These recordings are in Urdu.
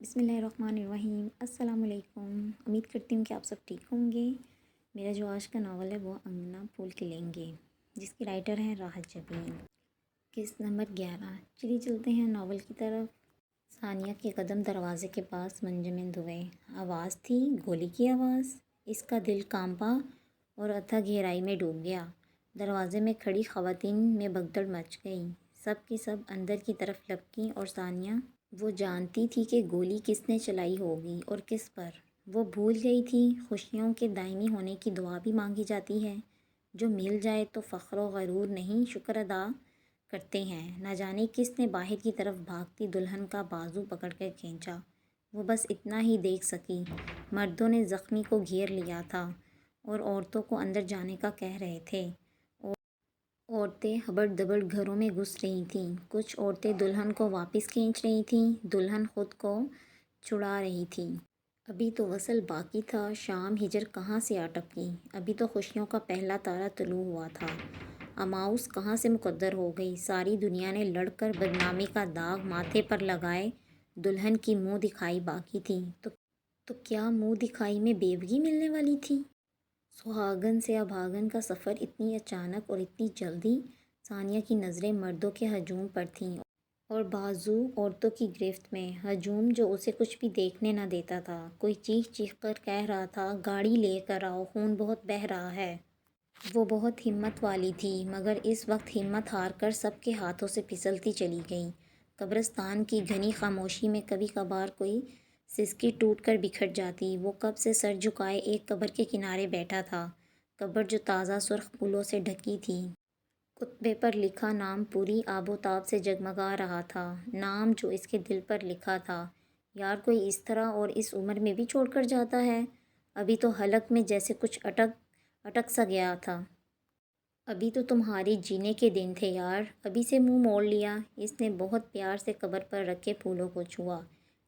بسم اللہ الرحمن الرحیم۔ السلام علیکم۔ امید کرتی ہوں کہ آپ سب ٹھیک ہوں گے۔ میرا جو آج کا ناول ہے وہ انگنا پھول کھلیں گے، جس کی رائٹر ہیں راحت جبین۔ قسط نمبر 11۔ چلیے چلتے ہیں ناول کی طرف۔ ثانیہ کے قدم دروازے کے پاس منجمد ہوئے۔ آواز تھی، گولی کی آواز۔ اس کا دل کانپا اور اتھا گہرائی میں ڈوب گیا۔ دروازے میں کھڑی خواتین میں بھگدڑ مچ گئی۔ سب کی سب اندر کی طرف لپکیں اور ثانیہ وہ جانتی تھی کہ گولی کس نے چلائی ہوگی اور کس پر۔ وہ بھول گئی تھی خوشیوں کے دائمی ہونے کی دعا بھی مانگی جاتی ہے۔ جو مل جائے تو فخر و غرور نہیں شکر ادا کرتے ہیں۔ نہ جانے کس نے باہر کی طرف بھاگتی دلہن کا بازو پکڑ کر کھینچا۔ وہ بس اتنا ہی دیکھ سکی۔ مردوں نے زخمی کو گھیر لیا تھا اور عورتوں کو اندر جانے کا کہہ رہے تھے۔ عورتیں ہبڑ دبڑ گھروں میں گھس رہی تھیں۔ کچھ عورتیں دلہن کو واپس کھینچ رہی تھیں، دلہن خود کو چھڑا رہی تھی۔ ابھی تو وصل باقی تھا، شام ہجر کہاں سے آ ٹپکی۔ ابھی تو خوشیوں کا پہلا تارا طلوع ہوا تھا۔ اماؤس کہاں سے مقدر ہو گئی۔ ساری دنیا نے لڑ کر بدنامی کا داغ ماتھے پر لگائے دلہن کی منہ دکھائی باقی تھی۔ تو کیا منہ دکھائی میں بیوگی ملنے والی تھی؟ سہاگن سے ابھاگن کا سفر اتنی اچانک اور اتنی جلدی۔ ثانیہ کی نظریں مردوں کے ہجوم پر تھیں اور بازو عورتوں کی گرفت میں۔ ہجوم جو اسے کچھ بھی دیکھنے نہ دیتا تھا۔ کوئی چیخ چیخ کر کہہ رہا تھا، گاڑی لے کر آؤ، خون بہت بہہ رہا ہے۔ وہ بہت ہمت والی تھی، مگر اس وقت ہمت ہار کر سب کے ہاتھوں سے پھسلتی چلی گئی۔ قبرستان کی گھنی خاموشی میں کبھی کبھار کوئی سسکی ٹوٹ کر بکھر جاتی۔ وہ کب سے سر جھکائے ایک قبر کے کنارے بیٹھا تھا۔ قبر جو تازہ سرخ پھولوں سے ڈھکی تھی۔ خطبے پر لکھا نام پوری آب و تاب سے جگمگا رہا تھا۔ نام جو اس کے دل پر لکھا تھا۔ یار کوئی اس طرح اور اس عمر میں بھی چھوڑ کر جاتا ہے۔ ابھی تو حلق میں جیسے کچھ اٹک سا گیا تھا۔ ابھی تو تمہارے جینے کے دن تھے یار، ابھی سے منہ موڑ لیا۔ اس نے بہت پیار سے قبر پر رکھے پھولوں کو چھوا۔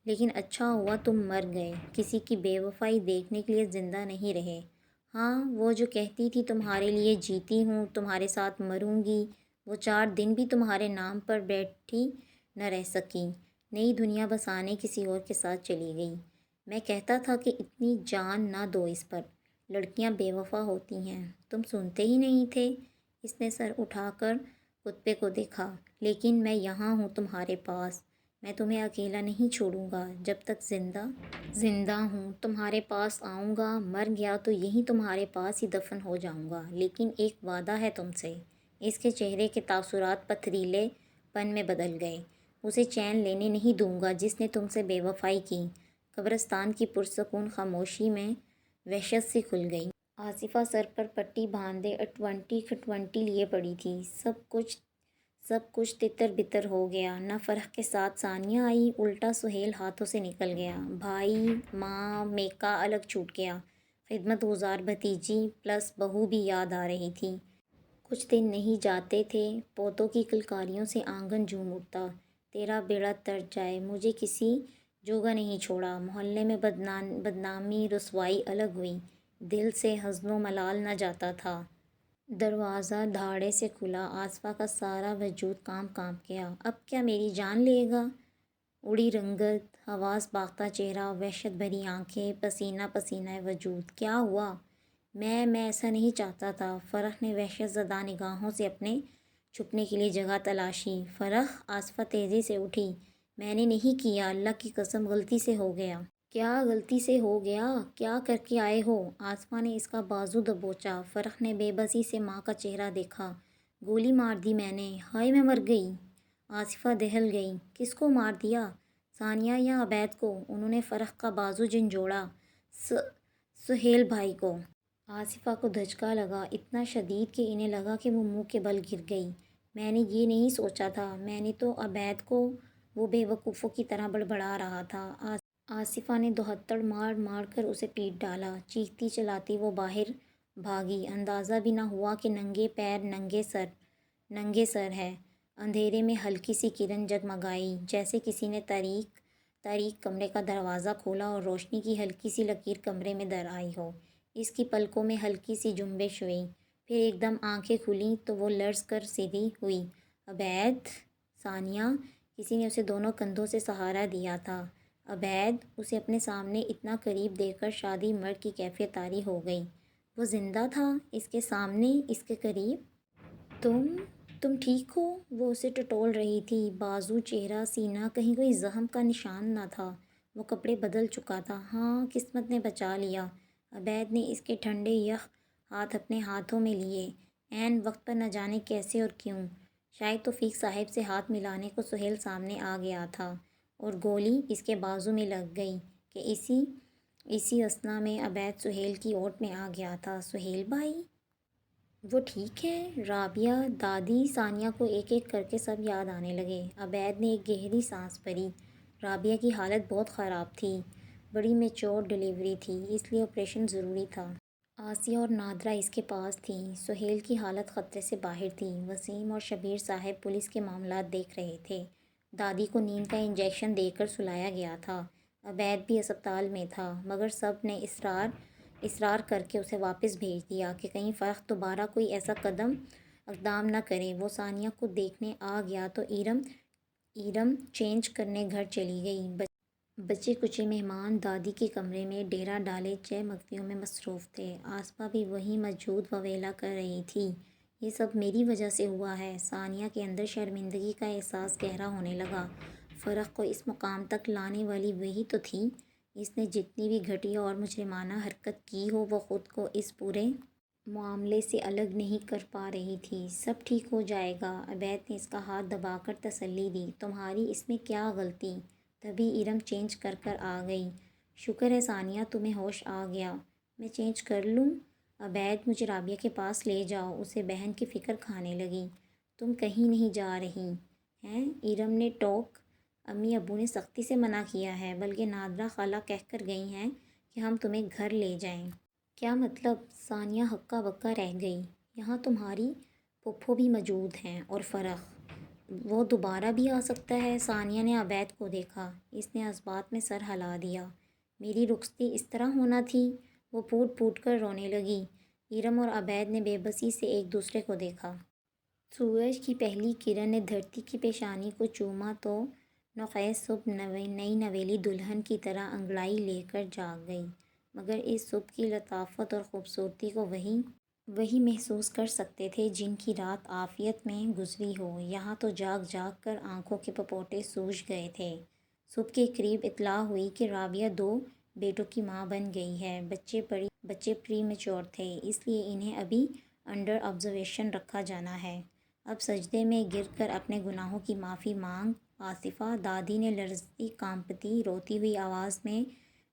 لیکن اچھا ہوا تم مر گئے، کسی کی بے وفائی دیکھنے کے لیے زندہ نہیں رہے۔ ہاں، وہ جو کہتی تھی تمہارے لیے جیتی ہوں، تمہارے ساتھ مروں گی، وہ 4 دن بھی تمہارے نام پر بیٹھی نہ رہ سکی۔ نئی دنیا بسانے کسی اور کے ساتھ چلی گئی۔ میں کہتا تھا کہ اتنی جان نہ دو اس پر، لڑکیاں بے وفا ہوتی ہیں، تم سنتے ہی نہیں تھے۔ اس نے سر اٹھا کر خطبے کو دیکھا۔ لیکن میں یہاں ہوں تمہارے پاس، میں تمہیں اکیلا نہیں چھوڑوں گا جب تک زندہ ہوں، تمہارے پاس آؤں گا، مر گیا تو یہیں تمہارے پاس ہی دفن ہو جاؤں گا، لیکن ایک وعدہ ہے تم سے۔ اس کے چہرے کے تاثرات پتھریلے پن میں بدل گئے۔ اسے چین لینے نہیں دوں گا جس نے تم سے بے وفائی کی۔ قبرستان کی پرسکون خاموشی میں وحشت سی کھل گئی۔ آصفہ سر پر پٹی باندھے اٹوانٹی کھٹوانٹی لیے پڑی تھی۔ سب کچھ تتر بتر ہو گیا۔ نہ فرح کے ساتھ ثانیہ آئی، الٹا سہیل ہاتھوں سے نکل گیا۔ بھائی، ماں، میکا الگ چھوٹ گیا۔ خدمت گزار بھتیجی پلس بہو بھی یاد آ رہی تھی۔ کچھ دن نہیں جاتے تھے، پوتوں کی کلکاریوں سے آنگن جھوم اٹھتا۔ تیرا بیڑا ترٹ جائے، مجھے کسی جوگا نہیں چھوڑا۔ محلے میں بدنامی رسوائی الگ ہوئی، دل سے حزن و ملال نہ جاتا تھا۔ دروازہ دھاڑے سے کھلا، آصفہ کا سارا وجود کانپ گیا۔ اب کیا میری جان لے گا؟ اڑی رنگت، حواس باختہ چہرہ، وحشت بھری آنکھیں، پسینہ پسینہ وجود۔ کیا ہوا؟ میں ایسا نہیں چاہتا تھا۔ فرح نے وحشت زدہ نگاہوں سے اپنے چھپنے کے لیے جگہ تلاشی۔ فرح، آصفہ تیزی سے اٹھی۔ میں نے نہیں کیا، اللہ کی قسم غلطی سے ہو گیا۔ کیا غلطی سے ہو گیا؟ کیا کر کے آئے ہو؟ آصفہ نے اس کا بازو دبوچا۔ فرح نے بے بسی سے ماں کا چہرہ دیکھا۔ گولی مار دی میں نے، ہائے میں مر گئی۔ آصفہ دہل گئی۔ کس کو مار دیا؟ ثانیہ یا عبید کو؟ انہوں نے فرح کا بازو جھنجھوڑا۔ سہیل بھائی کو۔ آصفہ کو دھچکا لگا، اتنا شدید کہ انہیں لگا کہ وہ منہ کے بل گر گئی۔ میں نے یہ نہیں سوچا تھا، میں نے تو عبید کو، وہ بے وقوفوں کی طرح بڑبڑا رہا تھا۔ آصفہ نے دہتڑ مار مار کر اسے پیٹ ڈالا۔ چیختی چلاتی وہ باہر بھاگی۔ اندازہ بھی نہ ہوا کہ ننگے پیر ننگے سر ہے۔ اندھیرے میں ہلکی سی کرن جگمگائی، جیسے کسی نے تاریک کمرے کا دروازہ کھولا اور روشنی کی ہلکی سی لکیر کمرے میں در آئی ہو۔ اس کی پلکوں میں ہلکی سی جنبش ہوئی، پھر ایک دم آنکھیں کھلیں تو وہ لرز کر سیدھی ہوئی۔ عبید! ثانیہ! کسی نے اسے دونوں کندھوں سے سہارا دیا تھا۔ عبید اسے اپنے سامنے اتنا قریب دیکھ کر شادی مرد کی کیفیت طاری ہو گئی۔ وہ زندہ تھا، اس کے سامنے، اس کے قریب۔ تم ٹھیک ہو؟ وہ اسے ٹٹول رہی تھی۔ بازو، چہرہ، سینہ، کہیں کوئی زخم کا نشان نہ تھا۔ وہ کپڑے بدل چکا تھا۔ ہاں، قسمت نے بچا لیا۔ عبید نے اس کے ٹھنڈے یخ ہاتھ اپنے ہاتھوں میں لیے، عین وقت پر نہ جانے کیسے اور کیوں۔ شاید توفیق صاحب سے ہاتھ ملانے کو سہیل سامنے آ گیا تھا اور گولی اس کے بازو میں لگ گئی کہ اسی اثنا میں عبید سہیل کی اوٹ میں آ گیا تھا۔ سہیل بھائی، وہ ٹھیک ہے؟ رابعہ، دادی، ثانیہ کو ایک ایک کر کے سب یاد آنے لگے۔ عبید نے ایک گہری سانس بھری۔ رابعہ کی حالت بہت خراب تھی، بڑی میچور ڈیلیوری تھی، اس لیے آپریشن ضروری تھا۔ آسیہ اور نادرہ اس کے پاس تھیں۔ سہیل کی حالت خطرے سے باہر تھی۔ وسیم اور شبیر صاحب پولیس کے معاملات دیکھ رہے تھے۔ دادی کو نیند کا انجیکشن دے کر سلایا گیا تھا۔ عبید بھی اسپتال میں تھا، مگر سب نے اصرار کر کے اسے واپس بھیج دیا کہ کہیں فرق دوبارہ کوئی ایسا اقدام نہ کرے۔ وہ ثانیہ کو دیکھنے آ گیا تو ایرم چینج کرنے گھر چلی گئی۔ بچے کچے مہمان دادی کے کمرے میں ڈیرا ڈالے چہ مخفیوں میں مصروف تھے۔ آسپا بھی وہیں موجود وویلا کر رہی تھی۔ یہ سب میری وجہ سے ہوا ہے۔ ثانیہ کے اندر شرمندگی کا احساس گہرا ہونے لگا۔ فرق کو اس مقام تک لانے والی وہی تو تھی۔ اس نے جتنی بھی گھٹیا اور مجرمانہ حرکت کی ہو، وہ خود کو اس پورے معاملے سے الگ نہیں کر پا رہی تھی۔ سب ٹھیک ہو جائے گا۔ عبید نے اس کا ہاتھ دبا کر تسلی دی۔ تمہاری اس میں کیا غلطی؟ تبھی ایرم چینج کر آ گئی۔ شکر ہے ثانیہ، تمہیں ہوش آ گیا۔ میں چینج کر لوں؟ عبید، مجھے رابعہ کے پاس لے جاؤ۔ اسے بہن کی فکر کھانے لگی۔ تم کہیں نہیں جا رہی ہیں؟ ایرم نے ٹوک۔ امی ابو نے سختی سے منع کیا ہے، بلکہ نادرہ خالہ کہہ کر گئی ہیں کہ ہم تمہیں گھر لے جائیں۔ کیا مطلب؟ ثانیہ ہکا بکا رہ گئی۔ یہاں تمہاری پھپھو بھی موجود ہیں، اور فرق، وہ دوبارہ بھی آ سکتا ہے۔ ثانیہ نے عبید کو دیکھا۔ اس نے اثبات میں سر ہلا دیا۔ میری رخصتی اس طرح ہونا تھی؟ وہ پھوٹ پھوٹ کر رونے لگی۔ ایرم اور عبید نے بے بسی سے ایک دوسرے کو دیکھا۔ سورج کی پہلی کرن نے دھرتی کی پیشانی کو چوما تو نوخیز صبح نئی نویلی دلہن کی طرح انگڑائی لے کر جاگ گئی۔ مگر اس صبح کی لطافت اور خوبصورتی کو وہی محسوس کر سکتے تھے جن کی رات عافیت میں گزری ہو۔ یہاں تو جاگ جاگ کر آنکھوں کے پپوٹے سوج گئے تھے۔ صبح کے قریب اطلاع ہوئی کہ رابعہ 2 بیٹوں کی ماں بن گئی ہے۔ بچے پری میچور تھے، اس لیے انہیں ابھی انڈر آبزرویشن رکھا جانا ہے۔ اب سجدے میں گر کر اپنے گناہوں کی معافی مانگ آصفہ، دادی نے لرزتی کانپتی روتی ہوئی آواز میں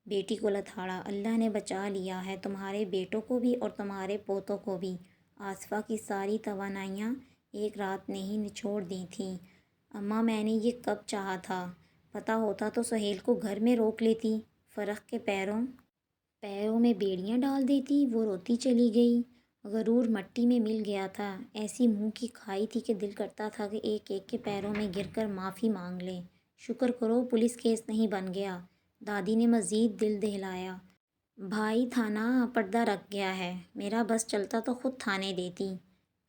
بیٹی کو لتاڑا۔ اللہ نے بچا لیا ہے تمہارے بیٹوں کو بھی اور تمہارے پوتوں کو بھی۔ آصفہ کی ساری توانائیاں ایک رات نے ہی نچوڑ دی تھیں۔ اماں، میں نے یہ کب چاہا تھا؟ پتہ ہوتا تو سہیل کو گھر میں روک لیتی، فرق کے پیروں میں بیڑیاں ڈال دیتی۔ وہ روتی چلی گئی۔ غرور مٹی میں مل گیا تھا۔ ایسی منہ کی کھائی تھی کہ دل کرتا تھا کہ ایک ایک کے پیروں میں گر کر معافی مانگ لے۔ شکر کرو پولیس کیس نہیں بن گیا، دادی نے مزید دل دہلایا۔ بھائی، تھانہ پردہ رکھ گیا ہے، میرا بس چلتا تو خود تھانے دیتی۔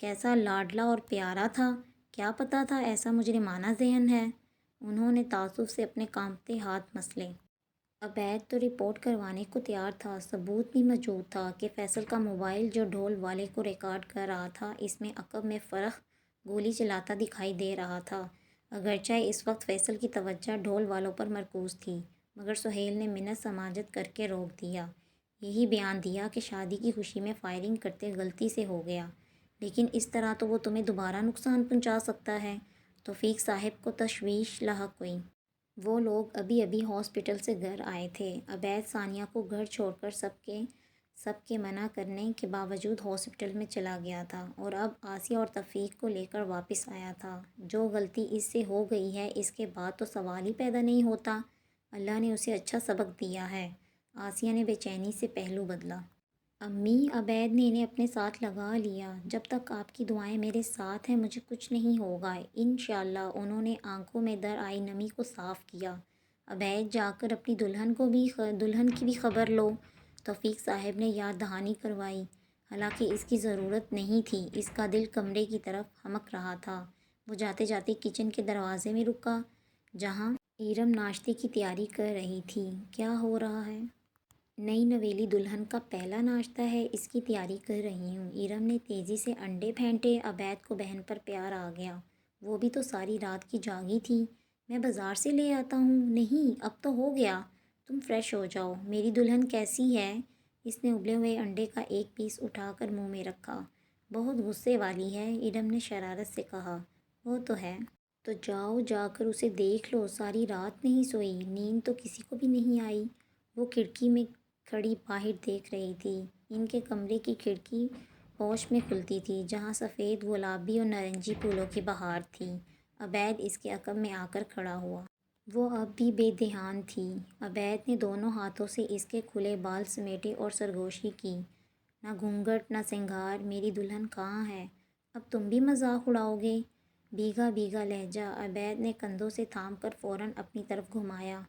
کیسا لاڈلا اور پیارا تھا، کیا پتہ تھا ایسا مجرمانہ ذہن ہے۔ انہوں نے تعصب سے اپنے کانپتے ہاتھ مسلے۔ عبید تو رپورٹ کروانے کو تیار تھا۔ ثبوت بھی موجود تھا کہ فیصل کا موبائل جو ڈھول والے کو ریکارڈ کر رہا تھا، اس میں عقب میں فرق گولی چلاتا دکھائی دے رہا تھا۔ اگرچہ اس وقت فیصل کی توجہ ڈھول والوں پر مرکوز تھی، مگر سہیل نے منت سماجت کر کے روک دیا۔ یہی بیان دیا کہ شادی کی خوشی میں فائرنگ کرتے غلطی سے ہو گیا، لیکن اس طرح تو وہ تمہیں دوبارہ نقصان پہنچا سکتا ہے۔ توفیق صاحب کو تشویش لاحق ہوئی۔ وہ لوگ ابھی ہاسپٹل سے گھر آئے تھے۔ عبید ثانیہ کو گھر چھوڑ کر سب کے منع کرنے کے باوجود ہاسپٹل میں چلا گیا تھا، اور اب آسیہ اور توفیق کو لے کر واپس آیا تھا۔ جو غلطی اس سے ہو گئی ہے، اس کے بعد تو سوال ہی پیدا نہیں ہوتا۔ اللہ نے اسے اچھا سبق دیا ہے۔ آسیہ نے بے چینی سے پہلو بدلا۔ امی، عبید نے انہیں اپنے ساتھ لگا لیا۔ جب تک آپ کی دعائیں میرے ساتھ ہیں، مجھے کچھ نہیں ہوگا انشاءاللہ۔ انہوں نے آنکھوں میں در آئی نمی کو صاف کیا۔ عبید، جا کر اپنی دلہن کی بھی خبر لو، توفیق صاحب نے یاد دہانی کروائی۔ حالانکہ اس کی ضرورت نہیں تھی، اس کا دل کمرے کی طرف ہمک رہا تھا۔ وہ جاتے جاتے کچن کے دروازے میں رکا، جہاں ارم ناشتے کی تیاری کر رہی تھی۔ کیا ہو رہا ہے؟ نئی نویلی دلہن کا پہلا ناشتہ ہے، اس کی تیاری کر رہی ہوں۔ ارم نے تیزی سے انڈے پھینٹے۔ عبید کو بہن پر پیار آ گیا، وہ بھی تو ساری رات کی جاگی تھی۔ میں بازار سے لے آتا ہوں۔ نہیں، اب تو ہو گیا، تم فریش ہو جاؤ۔ میری دلہن کیسی ہے؟ اس نے ابلے ہوئے انڈے کا ایک پیس اٹھا کر منہ میں رکھا۔ بہت غصے والی ہے، ارم نے شرارت سے کہا۔ وہ تو ہے، تو جاؤ جا کر اسے دیکھ لو، ساری رات نہیں سوئی، نیند تو کسی کو بھی نہیں آئی۔ وہ کھڑکی میں کھڑی باہر دیکھ رہی تھی۔ ان کے کمرے کی کھڑکی پوش میں کھلتی تھی، جہاں سفید، گلابی اور نارنجی پھولوں کی بہار تھی۔ عبید اس کے عقب میں آ کر کھڑا ہوا۔ وہ اب بھی بے دھیان تھی۔ عبید نے دونوں ہاتھوں سے اس کے کھلے بال سمیٹے اور سرگوشی کی۔ نہ گھونگھٹ نہ سنگھار، میری دلہن کہاں ہے؟ اب تم بھی مذاق اڑاؤ گے؟ بھیگا بھیگا لہجہ عبید نے کندھوں سے تھام کر فوراً اپنی طرف گھمایا۔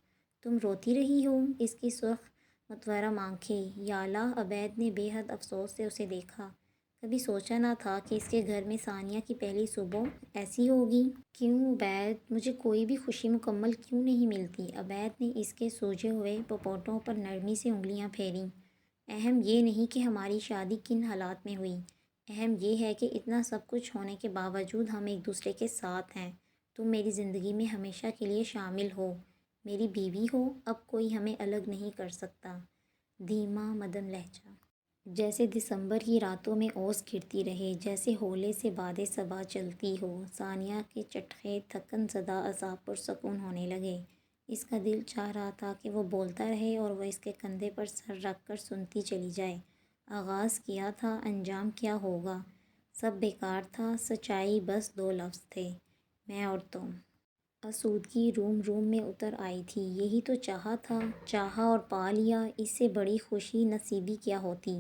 تم روتی رہی ہو؟ اس کی سرخ متورم آنکھیں، یالا! عبید نے بے حد افسوس سے اسے دیکھا۔ کبھی سوچا نہ تھا کہ اس کے گھر میں ثانیہ کی پہلی صبح ایسی ہوگی۔ کیوں عبید، مجھے کوئی بھی خوشی مکمل کیوں نہیں ملتی؟ عبید نے اس کے سوجے ہوئے پپوٹوں پر نرمی سے انگلیاں پھیریں۔ اہم یہ نہیں کہ ہماری شادی کن حالات میں ہوئی، اہم یہ ہے کہ اتنا سب کچھ ہونے کے باوجود ہم ایک دوسرے کے ساتھ ہیں۔ تم میری زندگی میں ہمیشہ کے لیے شامل ہو، میری بیوی ہو، اب کوئی ہمیں الگ نہیں کر سکتا۔ دھیما مدھم لہجہ، جیسے دسمبر کی راتوں میں اوس گرتی رہے، جیسے ہولے سے باد صبا چلتی ہو۔ ثانیہ کے چٹخے تھکن زدہ اعصاب پرسکون ہونے لگے۔ اس کا دل چاہ رہا تھا کہ وہ بولتا رہے اور وہ اس کے کندھے پر سر رکھ کر سنتی چلی جائے۔ آغاز کیا تھا، انجام کیا ہوگا؟ سب بیکار تھا، سچائی بس دو لفظ تھے، میں اور تم۔ آسودگی روم روم میں اتر آئی تھی۔ یہی تو چاہا تھا، چاہا اور پا لیا، اس سے بڑی خوشی نصیبی کیا ہوتی؟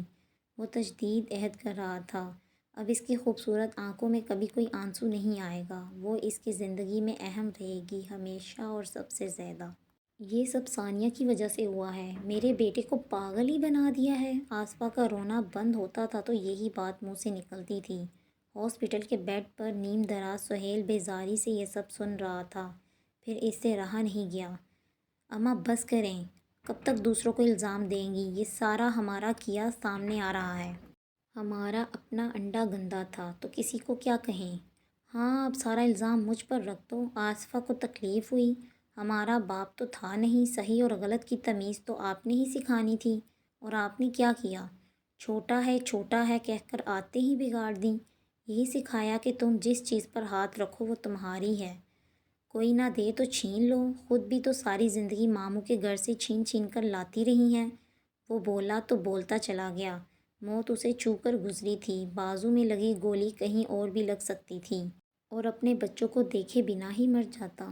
وہ تجدید عہد کر رہا تھا۔ اب اس کی خوبصورت آنکھوں میں کبھی کوئی آنسو نہیں آئے گا، وہ اس کی زندگی میں اہم رہے گی، ہمیشہ اور سب سے زیادہ۔ یہ سب ثانیہ کی وجہ سے ہوا ہے، میرے بیٹے کو پاگل ہی بنا دیا ہے۔ آصفیٰ کا رونا بند ہوتا تھا تو یہی بات منہ سے نکلتی تھی۔ ہاسپٹل کے بیڈ پر نیم دراز سہیل بیزاری سے یہ سب سن رہا تھا، پھر اس سے رہا نہیں گیا۔ اماں بس کریں، کب تک دوسروں کو الزام دیں گی؟ یہ سارا ہمارا کیا سامنے آ رہا ہے۔ ہمارا اپنا انڈا گندا تھا تو کسی کو کیا کہیں؟ ہاں، اب سارا الزام مجھ پر رکھ دو۔ آصفیٰ کو تکلیف ہوئی، ہمارا باپ تو تھا نہیں، صحیح اور غلط کی تمیز تو آپ نے ہی سکھانی تھی، اور آپ نے کیا کیا؟ چھوٹا ہے کہہ کر عادتیں ہی بگاڑ دیں۔ یہی سکھایا کہ تم جس چیز پر ہاتھ رکھو وہ تمہاری ہے، کوئی نہ دے تو چھین لو۔ خود بھی تو ساری زندگی ماموں کے گھر سے چھین چھین کر لاتی رہی ہیں۔ وہ بولا تو بولتا چلا گیا، موت اسے چھو کر گزری تھی، بازو میں لگی گولی کہیں اور بھی لگ سکتی تھی، اور اپنے بچوں کو دیکھے بنا ہی مر جاتا۔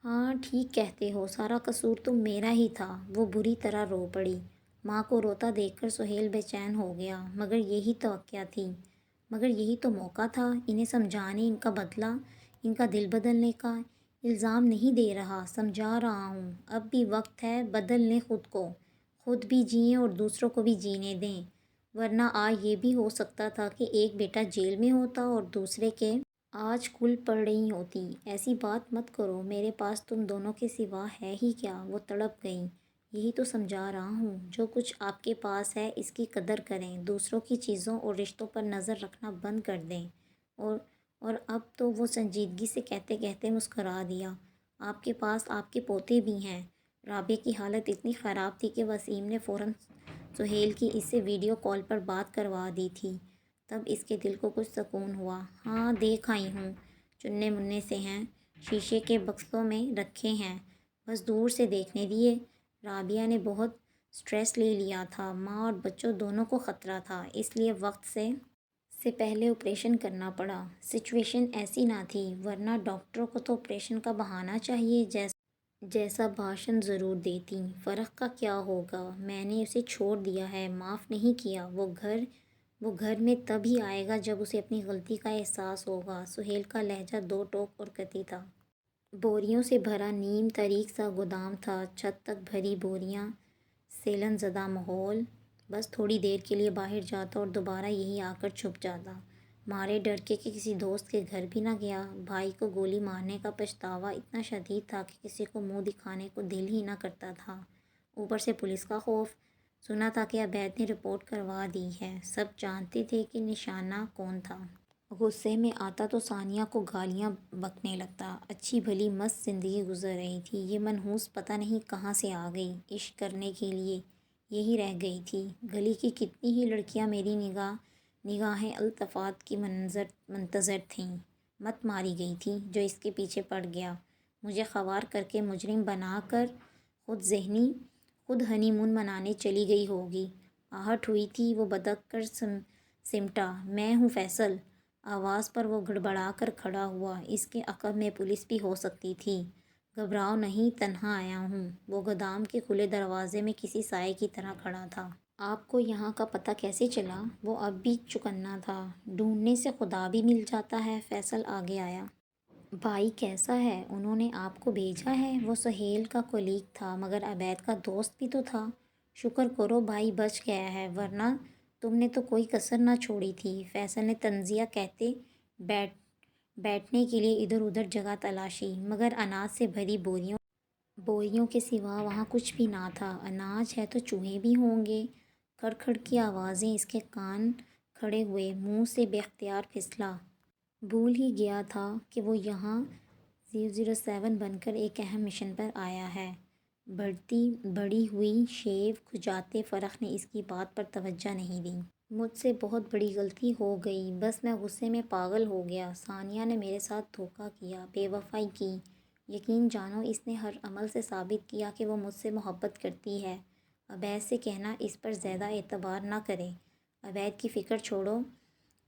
ہاں ٹھیک کہتے ہو، سارا قصور تو میرا ہی تھا۔ وہ بری طرح رو پڑی۔ ماں کو روتا دیکھ کر سہیل بے چین ہو گیا۔ مگر یہی توقع تھی، مگر یہی تو موقع تھا، انہیں سمجھانے، ان کا بدلہ، ان کا دل بدلنے کا۔ الزام نہیں دے رہا، سمجھا رہا ہوں، اب بھی وقت ہے، بدل لیں خود کو، خود بھی جئیں اور دوسروں کو بھی جینے دیں، ورنہ آج یہ بھی ہو سکتا تھا کہ ایک بیٹا جیل میں ہوتا اور دوسرے کے آج کل پڑ رہی ہوتی۔ ایسی بات مت کرو، میرے پاس تم دونوں کے سوا ہے ہی کیا؟ وہ تڑپ گئیں۔ یہی تو سمجھا رہا ہوں، جو کچھ آپ کے پاس ہے اس کی قدر کریں، دوسروں کی چیزوں اور رشتوں پر نظر رکھنا بند کر دیں۔ اور اب تو وہ سنجیدگی سے کہتے کہتے مسکرا دیا۔ آپ کے پاس آپ کے پوتے بھی ہیں۔ رابعہ کی حالت اتنی خراب تھی کہ وسیم نے فوراً سہیل کی اس سے ویڈیو کال پر بات کروا دی تھی، تب اس کے دل کو کچھ سکون ہوا۔ ہاں دیکھ آئی ہوں، چننے مننے سے ہیں، شیشے کے بکسوں میں رکھے ہیں، بس دور سے دیکھنے دیے۔ رابعہ نے بہت سٹریس لے لیا تھا، ماں اور بچوں دونوں کو خطرہ تھا، اس لیے وقت سے پہلے آپریشن کرنا پڑا۔ سچویشن ایسی نہ تھی، ورنہ ڈاکٹروں کو تو آپریشن کا بہانہ چاہیے، جیسا بھاشن ضرور دیتیں۔ فرق کا کیا ہوگا، میں نے اسے چھوڑ دیا ہے، معاف نہیں کیا۔ وہ گھر میں تب ہی آئے گا جب اسے اپنی غلطی کا احساس ہوگا۔ سہیل کا لہجہ دو ٹوک اور قطعی تھا۔ بوریوں سے بھرا نیم تاریک سا گودام تھا، چھت تک بھری بوریاں، سیلن زدہ ماحول۔ بس تھوڑی دیر کے لیے باہر جاتا اور دوبارہ یہی آ کر چھپ جاتا۔ مارے ڈر کے کہ کسی دوست کے گھر بھی نہ گیا۔ بھائی کو گولی مارنے کا پچھتاوا اتنا شدید تھا کہ کسی کو منہ دکھانے کو دل ہی نہ کرتا تھا۔ اوپر سے پولیس کا خوف۔ سنا تھا کہ عبید نے رپورٹ کروا دی ہے۔ سب جانتے تھے کہ نشانہ کون تھا۔ غصے میں آتا تو ثانیہ کو گالیاں بکنے لگتا۔ اچھی بھلی مست زندگی گزر رہی تھی، یہ منحوس پتہ نہیں کہاں سے آ گئی۔ عشق کرنے کے لیے یہی رہ گئی تھی۔ گلی کی کتنی ہی لڑکیاں میری نگاہیں التفات کی منتظر تھیں۔ مت ماری گئی تھی جو اس کے پیچھے پڑ گیا۔ مجھے خوار کر کے مجرم بنا کر خود ہنی مون منانے چلی گئی ہوگی۔ آہٹ ہوئی تھی وہ بدک کر سمٹا۔ میں ہوں فیصل۔ آواز پر وہ گڑبڑا کر کھڑا ہوا۔ اس کے عقب میں پولیس بھی ہو سکتی تھی۔ گھبراؤ نہیں، تنہا آیا ہوں۔ وہ گودام کے کھلے دروازے میں کسی سائے کی طرح کھڑا تھا۔ آپ کو یہاں کا پتہ کیسے چلا؟ وہ اب بھی چوکنا تھا۔ ڈھونڈنے سے خدا بھی مل جاتا ہے۔ فیصل آگے آیا۔ بھائی کیسا ہے؟ انہوں نے آپ کو بھیجا ہے؟ وہ سہیل کا کولیگ تھا مگر عبید کا دوست بھی تو تھا۔ شکر کرو بھائی بچ گیا ہے، ورنہ تم نے تو کوئی کسر نہ چھوڑی تھی۔ فیصل نے طنزیہ کہتے بیٹھنے کے لیے ادھر ادھر جگہ تلاشی، مگر اناج سے بھری بوریوں کے سوا وہاں کچھ بھی نہ تھا۔ اناج ہے تو چوہے بھی ہوں گے۔ کھڑ کھڑ کی آوازیں اس کے کان کھڑے ہوئے، منہ سے بے اختیار پھسلا۔ بھول ہی گیا تھا کہ وہ یہاں 007 بن کر ایک اہم مشن پر آیا ہے۔ بڑی ہوئی شیو کھجاتے فرخ نے اس کی بات پر توجہ نہیں دی۔ مجھ سے بہت بڑی غلطی ہو گئی، بس میں غصے میں پاگل ہو گیا۔ ثانیہ نے میرے ساتھ دھوکہ کیا، بے وفائی کی۔ یقین جانو اس نے ہر عمل سے ثابت کیا کہ وہ مجھ سے محبت کرتی ہے۔ عبید سے کہنا اس پر زیادہ اعتبار نہ کرے۔ عبید کی فکر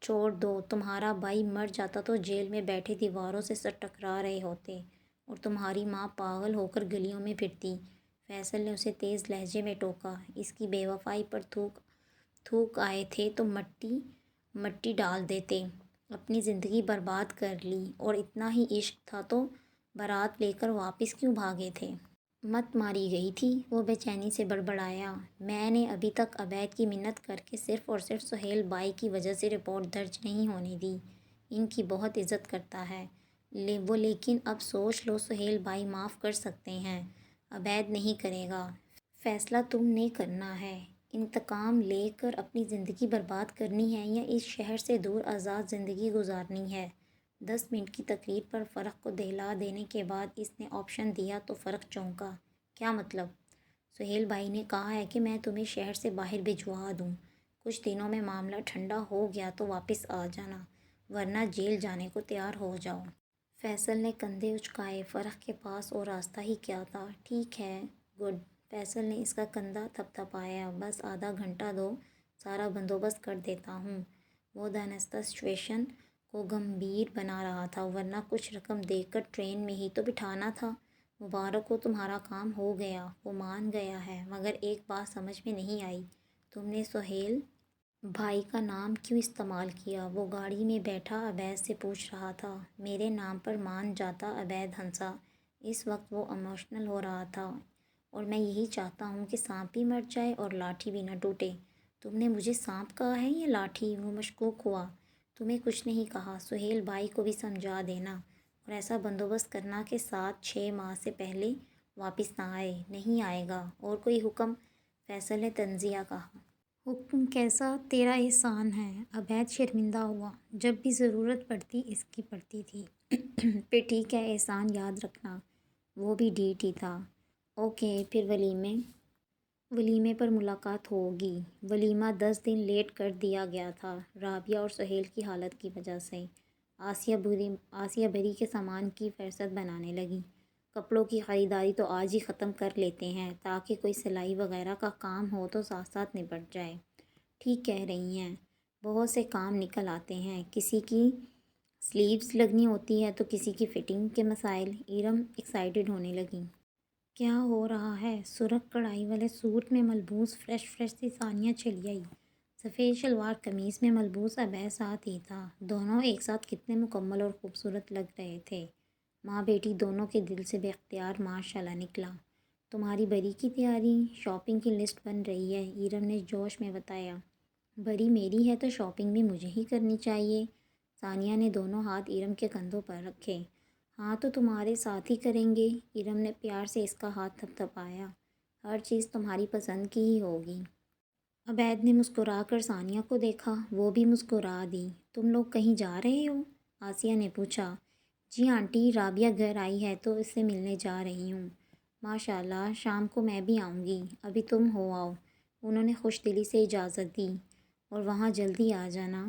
چھوڑ دو۔ تمہارا بھائی مر جاتا تو جیل میں بیٹھے دیواروں سے سر ٹکرا رہے ہوتے اور تمہاری ماں پاگل ہو کر گلیوں میں پھرتی۔ فیصل نے اسے تیز لہجے میں ٹوکا۔ اس کی بے وفائی پر تھوک آئے تھے تو مٹی ڈال دیتے۔ اپنی زندگی برباد کر لی، اور اتنا ہی عشق تھا تو بارات لے کر واپس کیوں بھاگے تھے؟ مت ماری گئی تھی؟ وہ بے چینی سے بڑبڑایا۔ میں نے ابھی تک عبید کی منت کر کے صرف اور صرف سہیل بھائی کی وجہ سے رپورٹ درج نہیں ہونے دی۔ ان کی بہت عزت کرتا ہے وہ، لیکن اب سوچ لو سہیل بھائی معاف کر سکتے ہیں، عبید نہیں کرے گا۔ فیصلہ تم نے کرنا ہے۔ انتقام لے کر اپنی زندگی برباد کرنی ہے یا اس شہر سے دور آزاد زندگی گزارنی ہے؟ 10 منٹ کی تقریر پر فرخ کو دہلا دینے کے بعد اس نے آپشن دیا تو فرخ چونکا۔ کیا مطلب؟ سہیل بھائی نے کہا ہے کہ میں تمہیں شہر سے باہر بھجوا دوں۔ کچھ دنوں میں معاملہ ٹھنڈا ہو گیا تو واپس آ جانا، ورنہ جیل جانے کو تیار ہو جاؤ۔ فیصل نے کندھے اچکائے۔ فرخ کے پاس اور راستہ ہی کیا تھا۔ ٹھیک ہے، گڈ۔ فیصل نے اس کا کندھا تھپتھپایا۔ بس آدھا گھنٹہ دو، سارا بندوبست کر دیتا ہوں۔ وہ دہنستہ سچویشن کو گمبھیر بنا رہا تھا، ورنہ کچھ رقم دے کر ٹرین میں ہی تو بٹھانا تھا۔ مبارک ہو، تمہارا کام ہو گیا۔ وہ مان گیا ہے، مگر ایک بات سمجھ میں نہیں آئی، تم نے سہیل بھائی کا نام کیوں استعمال کیا؟ وہ گاڑی میں بیٹھا عبید سے پوچھ رہا تھا۔ میرے نام پر مان جاتا، عبید ہنسا۔ اس وقت وہ ایموشنل ہو رہا تھا، اور میں یہی چاہتا ہوں کہ سانپ بھی مر جائے اور لاٹھی بھی نہ ٹوٹے۔ تم نے مجھے سانپ کہا ہے یا لاٹھی؟ وہ مشکوک ہوا۔ تمہیں کچھ نہیں کہا۔ سہیل بھائی کو بھی سمجھا دینا اور ایسا بندوبست کرنا کہ 7-6 ماہ سے پہلے واپس نہ آئے۔ نہیں آئے گا۔ اور کوئی حکم؟ فیصل نے طنزیہ کہا۔ حکم کیسا؟ تیرا احسان ہے۔ عبید شرمندہ ہوا۔ جب بھی ضرورت پڑتی اس کی پڑتی تھی۔ پھر ٹھیک ہے، احسان یاد رکھنا۔ وہ بھی ڈھیٹ ہی تھا۔ اوکے، پھر ولیمے پر ملاقات ہوگی۔ ولیمہ 10 دن لیٹ کر دیا گیا تھا، رابعہ اور سہیل کی حالت کی وجہ سے۔ آسیہ بری کے سامان کی فہرست بنانے لگی۔ کپڑوں کی خریداری تو آج ہی ختم کر لیتے ہیں تاکہ کوئی سلائی وغیرہ کا کام ہو تو ساتھ ساتھ نپٹ جائے۔ ٹھیک کہہ رہی ہیں، بہت سے کام نکل آتے ہیں، کسی کی سلیوز لگنی ہوتی ہے تو کسی کی فٹنگ کے مسائل۔ ارم ایکسائٹڈ ہونے لگی۔ کیا ہو رہا ہے؟ سرخ کڑھائی والے سوٹ میں ملبوس فریش سی ثانیہ چلی آئی۔ سفید شلوار قمیض میں ملبوس عبید ساتھ ہی تھا۔ دونوں ایک ساتھ کتنے مکمل اور خوبصورت لگ رہے تھے۔ ماں بیٹی دونوں کے دل سے بے اختیار ماشاءاللہ نکلا۔ تمہاری بری کی تیاری؟ شاپنگ کی لسٹ بن رہی ہے، ارم نے جوش میں بتایا۔ بری میری ہے تو شاپنگ بھی مجھے ہی کرنی چاہیے۔ ثانیہ نے دونوں ہاتھ ارم کے کندھوں پر رکھے۔ ہاں تو تمہارے ساتھ ہی کریں گے۔ ارم نے پیار سے اس کا ہاتھ تھپتھپایا۔ ہر چیز تمہاری پسند کی ہی ہوگی۔ عبید نے مسکرا کر ثانیہ کو دیکھا، وہ بھی مسکرا دی۔ تم لوگ کہیں جا رہے ہو؟ آسیہ نے پوچھا۔ جی آنٹی، رابعہ گھر آئی ہے تو اس سے ملنے جا رہی ہوں۔ ماشاء اللہ، شام کو میں بھی آؤں گی، ابھی تم ہو آؤ۔ انہوں نے خوش دلی سے اجازت دی۔ اور وہاں جلدی آ جانا۔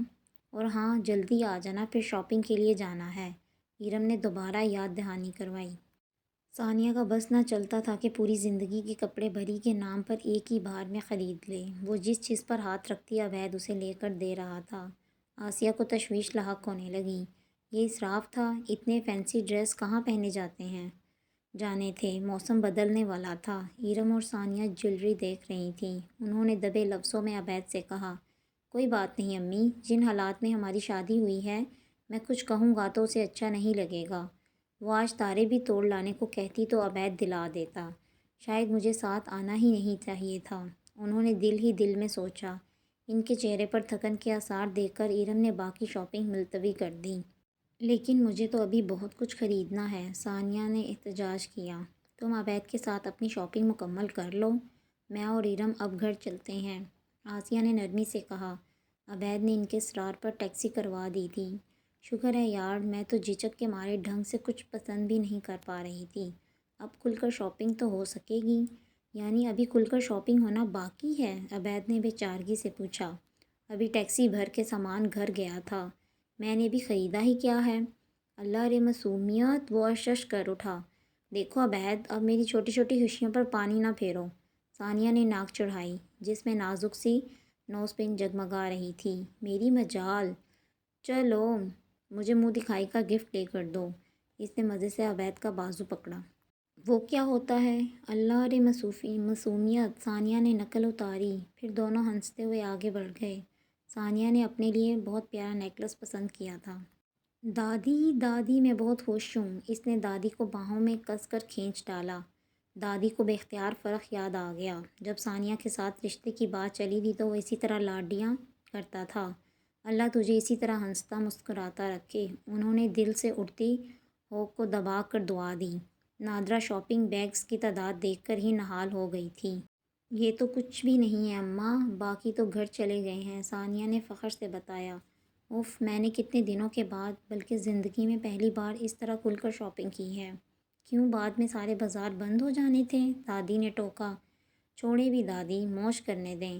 اور ہاں جلدی آ جانا، پھر شاپنگ کے لیے جانا ہے۔ ارم نے دوبارہ یاد دہانی کروائی۔ ثانیہ کا بس نہ چلتا تھا کہ پوری زندگی کے کپڑے بھری کے نام پر ایک ہی بار میں خرید لے۔ وہ جس چیز پر ہاتھ رکھتی عبید اسے لے کر دے رہا تھا۔ آسیہ کو تشویش لاحق ہونے لگی۔ یہ اسراف تھا، اتنے فینسی ڈریس کہاں پہنے جاتے ہیں؟ جانے تھے، موسم بدلنے والا تھا۔ ارم اور ثانیہ جویلری دیکھ رہی تھیں۔ انہوں نے دبے لفظوں میں عبید سے کہا، کوئی بات نہیں امی، جن حالات میں ہماری شادی ہوئی ہے، میں کچھ کہوں گا تو اسے اچھا نہیں لگے گا۔ وہ آج تارے بھی توڑ لانے کو کہتی تو عبید دلا دیتا۔ شاید مجھے ساتھ آنا ہی نہیں چاہیے تھا، انہوں نے دل ہی دل میں سوچا۔ ان کے چہرے پر تھکن کے آثار دیکھ کر ارم نے باقی شاپنگ ملتوی کر دی۔ لیکن مجھے تو ابھی بہت کچھ خریدنا ہے، ثانیہ نے احتجاج کیا۔ تم عبید کے ساتھ اپنی شاپنگ مکمل کر لو، میں اور ارم اب گھر چلتے ہیں، آسیہ نے نرمی سے کہا۔ عبید نے ان کے اصرار پر ٹیکسی کروا دی تھی۔ شکر ہے یار، میں تو جھجک کے مارے ڈھنگ سے کچھ پسند بھی نہیں کر پا رہی تھی۔ اب کھل کر شاپنگ تو ہو سکے گی؟ یعنی ابھی کھل کر شاپنگ ہونا باقی ہے؟ عبید نے بے چارگی سے پوچھا۔ ابھی ٹیکسی بھر کے سامان گھر گیا تھا، میں نے بھی خریدا ہی کیا ہے؟ اللہ رے معصومیت، وہ اشش کر اٹھا۔ دیکھو عبید، اب میری چھوٹی چھوٹی خوشیوں پر پانی نہ پھیرو۔ ثانیہ نے ناک چڑھائی، جس میں نازک سی نوز پن جگمگا رہی تھی۔ میری مجال، چلو مجھے منہ دکھائی کا گفٹ لے کر دو۔ اس نے مزے سے عبید کا بازو پکڑا۔ وہ کیا ہوتا ہے؟ اللہ رے معصومیت، ثانیہ نے نقل اتاری۔ پھر دونوں ہنستے ہوئے آگے بڑھ گئے۔ ثانیہ نے اپنے لیے بہت پیارا نیکلس پسند کیا تھا۔ دادی دادی، میں بہت خوش ہوں۔ اس نے دادی کو باہوں میں کس کر کھینچ ڈالا۔ دادی کو بے اختیار فرق یاد آ گیا۔ جب ثانیہ کے ساتھ رشتے کی بات چلی تھی تو وہ اسی طرح لاڈیاں کرتا تھا۔ اللہ تجھے اسی طرح ہنستا مسکراتا رکھے، انہوں نے دل سے اٹھتی ہوک کو دبا کر دعا دی۔ نادرہ شاپنگ بیگز کی تعداد دیکھ کر ہی نہال ہو گئی تھی۔ یہ تو کچھ بھی نہیں ہے اماں، باقی تو گھر چلے گئے ہیں، ثانیہ نے فخر سے بتایا۔ اف، میں نے کتنے دنوں کے بعد، بلکہ زندگی میں پہلی بار اس طرح کھل کر شاپنگ کی ہے۔ کیوں، بعد میں سارے بازار بند ہو جانے تھے؟ دادی نے ٹوکا۔ چھوڑیں بھی دادی، موج کرنے دیں۔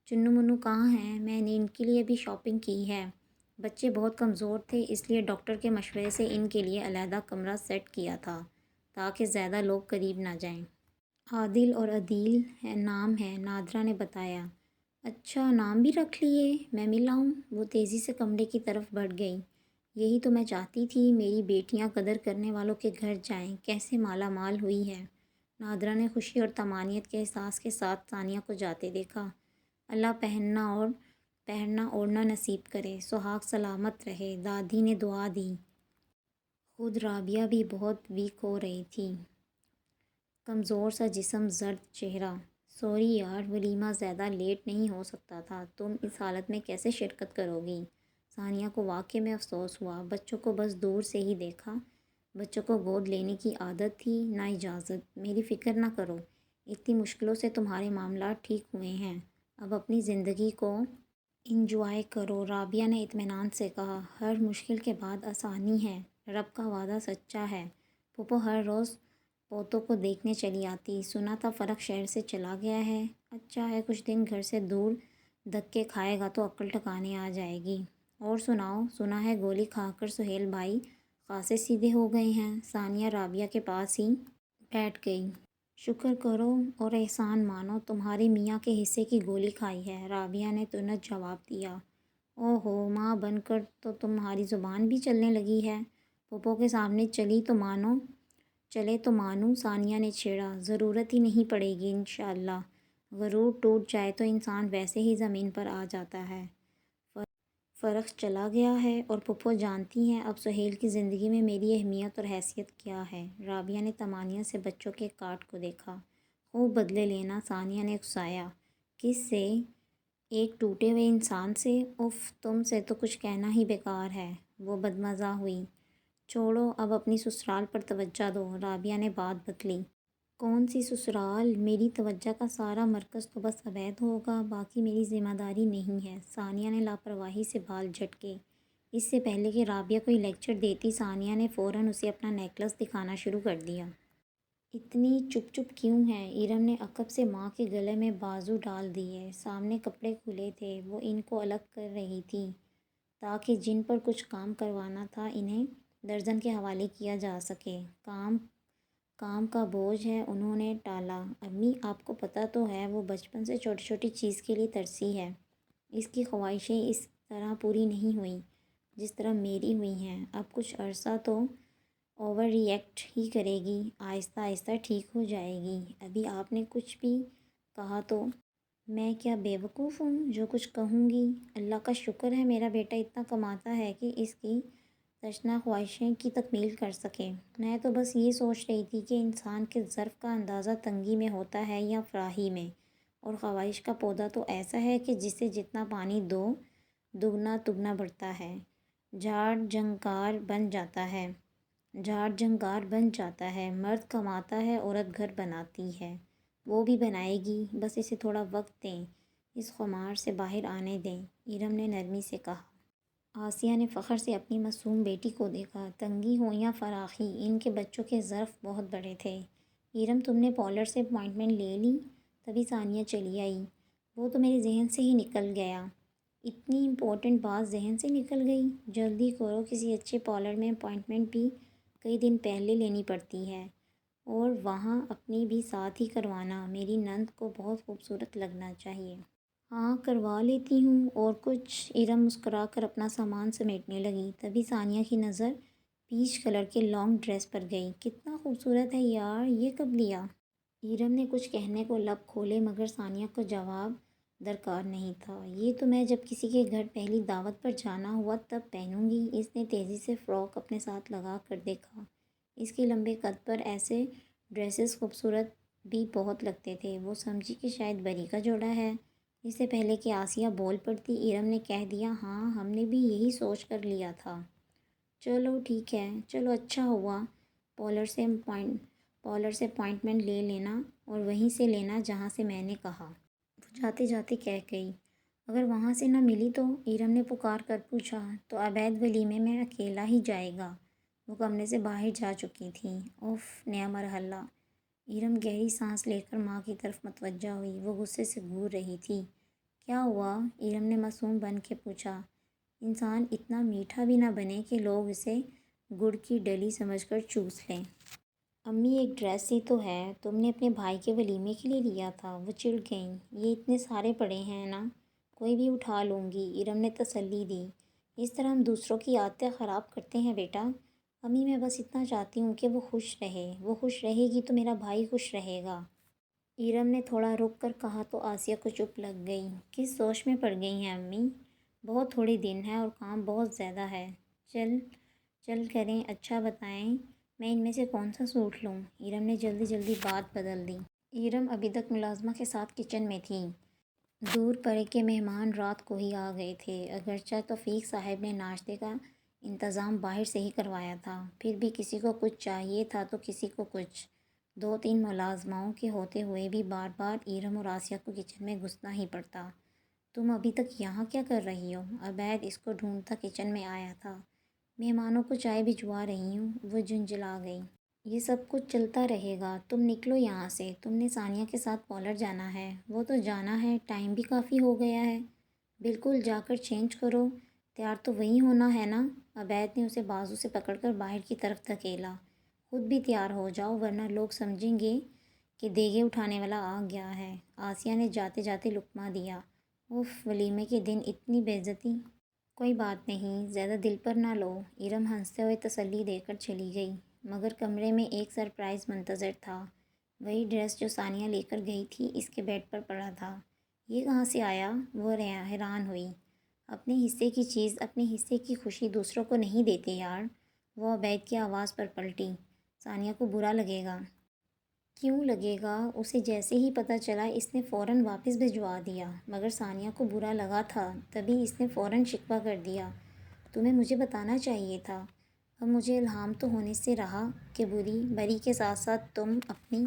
چنو منو کہاں ہیں؟ میں نے ان کے لیے بھی شاپنگ کی ہے۔ بچے بہت کمزور تھے، اس لیے ڈاکٹر کے مشورے سے ان کے لیے علیحدہ کمرہ سیٹ کیا تھا تاکہ زیادہ لوگ قریب نہ جائیں۔ عادل اور عدیل نام ہے، نادرہ نے بتایا۔ اچھا، نام بھی رکھ لیے، میں مل آؤں؟ وہ تیزی سے کمرے کی طرف بڑھ گئی۔ یہی تو میں چاہتی تھی، میری بیٹیاں قدر کرنے والوں کے گھر جائیں، کیسے مالا مال ہوئی ہے۔ نادرہ نے خوشی اور طمانینت کے احساس کے ساتھ ثانیہ کو جاتے دیکھا۔ اللہ پہننا اوڑھنا نصیب کرے، سہاگ سلامت رہے، دادی نے دعا دی۔ خود رابعہ بھی بہت ویک ہو رہی تھی، کمزور سا جسم، زرد چہرہ۔ سوری یار، ولیمہ زیادہ لیٹ نہیں ہو سکتا تھا، تم اس حالت میں کیسے شرکت کرو گی؟ ثانیہ کو واقعے میں افسوس ہوا، بچوں کو بس دور سے ہی دیکھا، بچوں کو گود لینے کی عادت تھی، نہ اجازت۔ میری فکر نہ کرو، اتنی مشکلوں سے تمہارے معاملات ٹھیک ہوئے ہیں، اب اپنی زندگی کو انجوائے کرو، رابعہ نے اطمینان سے کہا۔ ہر مشکل کے بعد آسانی ہے، رب کا وعدہ سچا ہے۔ پھوپھو ہر روز پوتوں کو دیکھنے چلی آتی، سنا تھا فرق شہر سے چلا گیا ہے، اچھا ہے کچھ دن گھر سے دور دھکے کھائے گا تو عقل ٹھکانے آ جائے گی۔ اور سناؤ، سنا ہے گولی کھا کر سہیل بھائی خاصے سیدھے ہو گئے ہیں؟ ثانیہ رابعہ کے پاس ہی بیٹھ گئی۔ شکر کرو اور احسان مانو، تمہارے میاں کے حصے کی گولی کھائی ہے، رابعہ نے تنت جواب دیا۔ او ہو، ماں بن کر تو تمہاری زبان بھی چلنے لگی ہے، پھوپھو کے سامنے چلے تو مانوں، ثانیہ نے چھیڑا۔ ضرورت ہی نہیں پڑے گی انشاءاللہ، غرور ٹوٹ جائے تو انسان ویسے ہی زمین پر آ جاتا ہے۔ فرق چلا گیا ہے، اور پھوپھو جانتی ہیں اب سہیل کی زندگی میں میری اہمیت اور حیثیت کیا ہے؟ رابعہ نے طمانینت سے بچوں کے کاٹ کو دیکھا۔ خوب بدلے لینا، ثانیہ نے اکسایا۔ کس سے؟ ایک ٹوٹے ہوئے انسان سے؟ اف، تم سے تو کچھ کہنا ہی بیکار ہے، وہ بدمزہ ہوئی۔ چھوڑو، اب اپنی سسرال پر توجہ دو، رابعہ نے بات بدلی۔ کون سی سسرال؟ میری توجہ کا سارا مرکز تو بس عبید ہوگا، باقی میری ذمہ داری نہیں ہے۔ ثانیہ نے لاپرواہی سے بال جھٹکے۔ اس سے پہلے کہ رابعہ کوئی لیکچر دیتی، ثانیہ نے فوراً اسے اپنا نیکلس دکھانا شروع کر دیا۔ اتنی چپ چپ کیوں ہے؟ ایرم نے عقب سے ماں کے گلے میں بازو ڈال دیے۔ سامنے کپڑے کھلے تھے، وہ ان کو الگ کر رہی تھی تاکہ جن پر کچھ کام کروانا تھا انہیں درزن کے حوالے کیا جا سکے۔ کام کا بوجھ ہے، انہوں نے ٹالا۔ امی، آپ کو پتہ تو ہے وہ بچپن سے چھوٹی چھوٹی چیز کے لیے ترسی ہے۔ اس کی خواہشیں اس طرح پوری نہیں ہوئیں جس طرح میری ہوئی ہیں۔ اب کچھ عرصہ تو اوور ری ایکٹ ہی کرے گی، آہستہ آہستہ ٹھیک ہو جائے گی۔ ابھی آپ نے کچھ بھی کہا تو میں کیا بے وقوف ہوں جو کچھ کہوں گی؟ اللہ کا شکر ہے میرا بیٹا اتنا کماتا ہے کہ اس کی تشنہ خواہشیں کی تکمیل کر سکے۔ میں تو بس یہ سوچ رہی تھی کہ انسان کے ظرف کا اندازہ تنگی میں ہوتا ہے یا فراخی میں، اور خواہش کا پودا تو ایسا ہے کہ جسے جتنا پانی دو دگنا تگنا بڑھتا ہے، جھاڑ جھنکار بن جاتا ہے۔ مرد کماتا ہے، عورت گھر بناتی ہے، وہ بھی بنائے گی، بس اسے تھوڑا وقت دیں، اس خمار سے باہر آنے دیں، ایرم نے نرمی سے کہا۔ آسیہ نے فخر سے اپنی معصوم بیٹی کو دیکھا۔ تنگی ہو یا فراخی، ان کے بچوں کے ظرف بہت بڑے تھے۔ ایرم، تم نے پارلر سے اپائنٹمنٹ لے لی؟ تبھی ثانیہ چلی آئی۔ وہ تو میرے ذہن سے ہی نکل گیا۔ اتنی امپورٹنٹ بات ذہن سے نکل گئی؟ جلدی کرو، کسی اچھے پارلر میں اپائنٹمنٹ بھی کئی دن پہلے لینی پڑتی ہے، اور وہاں اپنی بھی ساتھ ہی کروانا، میری نند کو بہت خوبصورت لگنا چاہیے۔ ہاں، کروا لیتی ہوں۔ اور کچھ؟ ایرم مسکرا کر اپنا سامان سمیٹنے لگی۔ تبھی ثانیہ کی نظر پیچ کلر کے لانگ ڈریس پر گئی۔ کتنا خوبصورت ہے یار، یہ کب لیا؟ ایرم نے کچھ کہنے کو لب کھولے مگر ثانیہ کو جواب درکار نہیں تھا۔ یہ تو میں جب کسی کے گھر پہلی دعوت پر جانا ہوا تب پہنوں گی۔ اس نے تیزی سے فراک اپنے ساتھ لگا کر دیکھا۔ اس کے لمبے قد پر ایسے ڈریسز خوبصورت بھی بہت لگتے تھے۔ وہ سمجھی کہ شاید بری کا جوڑا ہے۔ اس سے پہلے کہ آسیہ بول پڑتی، ایرم نے کہہ دیا، ہاں ہم نے بھی یہی سوچ کر لیا تھا۔ چلو ٹھیک ہے، چلو اچھا ہوا۔ پارلر سے اپائنٹمنٹ لے لینا، اور وہیں سے لینا جہاں سے میں نے کہا۔ وہ جاتے جاتے کہہ گئی، اگر وہاں سے نہ ملی تو؟ ایرم نے پکار کر پوچھا۔ تو عبید ولیمے میں اکیلا ہی جائے گا۔ وہ کمرے سے باہر جا چکی تھیں۔ اف، نیا مرحلہ۔ ایرم گہری سانس لے کر ماں کی طرف متوجہ ہوئی۔ وہ غصے سے گھور رہی تھی۔ کیا ہوا؟ ایرم نے معصوم بن کے پوچھا۔ انسان اتنا میٹھا بھی نہ بنے کہ لوگ اسے گڑ کی ڈلی سمجھ کر چوس لیں۔ امی، ایک ڈریس ہی تو ہے، تم نے اپنے بھائی کے ولیمے کے لیے لیا تھا۔ وہ چڑ گئیں۔ یہ اتنے سارے پڑے ہیں نا، کوئی بھی اٹھا لوں گی، ایرم نے تسلی دی۔ اس طرح ہم دوسروں کی عادتیں خراب کرتے ہیں بیٹا۔ امی، میں بس اتنا چاہتی ہوں کہ وہ خوش رہے، وہ خوش رہے گی تو میرا بھائی خوش رہے گا۔ ایرم نے تھوڑا رک کر کہا تو آسیہ کو چپ لگ گئی۔ کس سوچ میں پڑ گئی ہیں امی؟ بہت تھوڑے دن ہیں اور کام بہت زیادہ ہے۔ چل کریں، اچھا بتائیں میں ان میں سے کون سا سوٹ لوں؟ ایرم نے جلدی جلدی بات بدل دی۔ ایرم ابھی تک ملازمہ کے ساتھ کچن میں تھی۔ دور پرے کے مہمان رات کو ہی آ گئے تھے، اگرچہ توفیق صاحب نے ناشتے کا انتظام باہر سے ہی کروایا تھا، پھر بھی کسی کو کچھ چاہیے تھا تو کسی کو کچھ۔ 2-3 ملازماؤں کے ہوتے ہوئے بھی بار بار ایرم اور آسیہ کو کچن میں گھسنا ہی پڑتا۔ تم ابھی تک یہاں کیا کر رہی ہو؟ عبید اس کو ڈھونڈتا کچن میں آیا تھا۔ مہمانوں کو چائے بھجوا رہی ہوں، وہ جھنجھلا گئی۔ یہ سب کچھ چلتا رہے گا، تم نکلو یہاں سے۔ تم نے ثانیہ کے ساتھ پارلر جانا ہے؟ وہ تو جانا ہے، ٹائم بھی کافی ہو گیا ہے۔ بالکل، جا کر چینج کرو، تیار تو وہی ہونا ہے نا؟ عبید نے اسے بازو سے پکڑ کر باہر کی طرف دھکیلا۔ خود بھی تیار ہو جاؤ ورنہ لوگ سمجھیں گے کہ دیگے اٹھانے والا آ گیا ہے۔ آسیہ نے جاتے جاتے لقمہ دیا۔ اف، ولیمے کے دن اتنی بے عزتی۔ کوئی بات نہیں، زیادہ دل پر نہ لو، ایرم ہنستے ہوئے تسلی دے کر چلی گئی۔ مگر کمرے میں ایک سرپرائز منتظر تھا۔ وہی ڈریس جو ثانیہ لے کر گئی تھی اس کے بیڈ پر پڑا تھا۔ یہ کہاں سے آیا؟ وہ حیران ہوئی۔ اپنے حصے کی چیز، اپنے حصے کی خوشی دوسروں کو نہیں دیتے یار۔ وہ عبید کی آواز پر پلٹی۔ ثانیہ کو برا لگے گا۔ کیوں لگے گا؟ اسے جیسے ہی پتہ چلا اس نے فوراً واپس بھجوا دیا۔ مگر ثانیہ کو برا لگا تھا، تبھی اس نے فوراً شکوہ کر دیا۔ تمہیں مجھے بتانا چاہیے تھا۔ اب مجھے الہام تو ہونے سے رہا کہ بری کے ساتھ ساتھ تم اپنی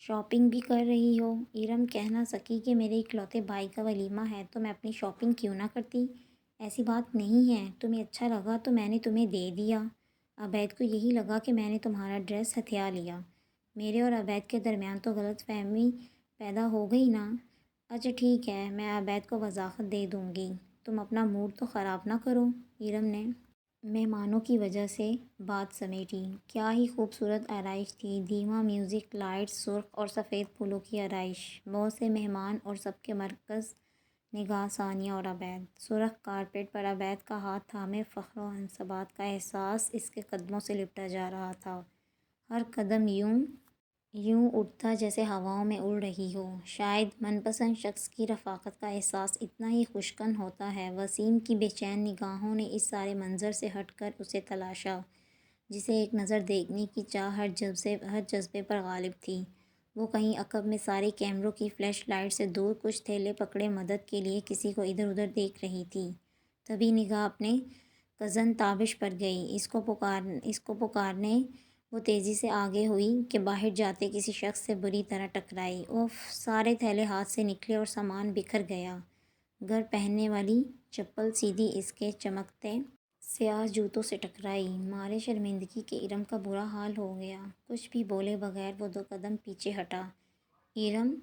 شاپنگ بھی کر رہی ہو۔ ارم کہہ نہ سکی کہ میرے اکلوتے بھائی کا ولیمہ ہے تو میں اپنی شاپنگ کیوں نہ کرتی۔ ایسی بات نہیں ہے، تمہیں اچھا لگا تو میں نے تمہیں دے دیا۔ عبید کو یہی لگا کہ میں نے تمہارا ڈریس ہتھیا لیا۔ میرے اور عبید کے درمیان تو غلط فہمی پیدا ہو گئی نا۔ اچھا ٹھیک ہے، میں عبید کو وضاحت دے دوں گی، تم اپنا موڈ تو خراب نہ کرو۔ ارم نے مہمانوں کی وجہ سے بات سمیٹی۔ کیا ہی خوبصورت آرائش تھی، دھیما میوزک، لائٹس، سرخ اور سفید پھولوں کی آرائش، بہت سے مہمان اور سب کے مرکز نگاہ ثانیہ اور عبید۔ سرخ کارپیٹ پر عبید کا ہاتھ تھامے فخر و انصبات کا احساس اس کے قدموں سے لپٹا جا رہا تھا۔ ہر قدم یوں اٹھتا جیسے ہواؤں میں اڑ رہی ہو۔ شاید من پسند شخص کی رفاقت کا احساس اتنا ہی خوشکن ہوتا ہے۔ وسیم کی بے چین نگاہوں نے اس سارے منظر سے ہٹ کر اسے تلاشا، جسے ایک نظر دیکھنے کی چاہ ہر جذبے پر غالب تھی۔ وہ کہیں عقب میں سارے کیمروں کی فلیش لائٹ سے دور کچھ تھیلے پکڑے مدد کے لیے کسی کو ادھر ادھر دیکھ رہی تھی۔ تبھی نگاہ اپنے کزن تابش پر گئی۔ اس کو پکارنے وہ تیزی سے آگے ہوئی کہ باہر جاتے کسی شخص سے بری طرح ٹکرائی۔ اوف! سارے تھیلے ہاتھ سے نکلے اور سامان بکھر گیا۔ گھر پہننے والی چپل سیدھی اس کے چمکتے سیاہ جوتوں سے ٹکرائی۔ مارے شرمندگی کے ارم کا برا حال ہو گیا۔ کچھ بھی بولے بغیر وہ 2 قدم پیچھے ہٹا۔ ارم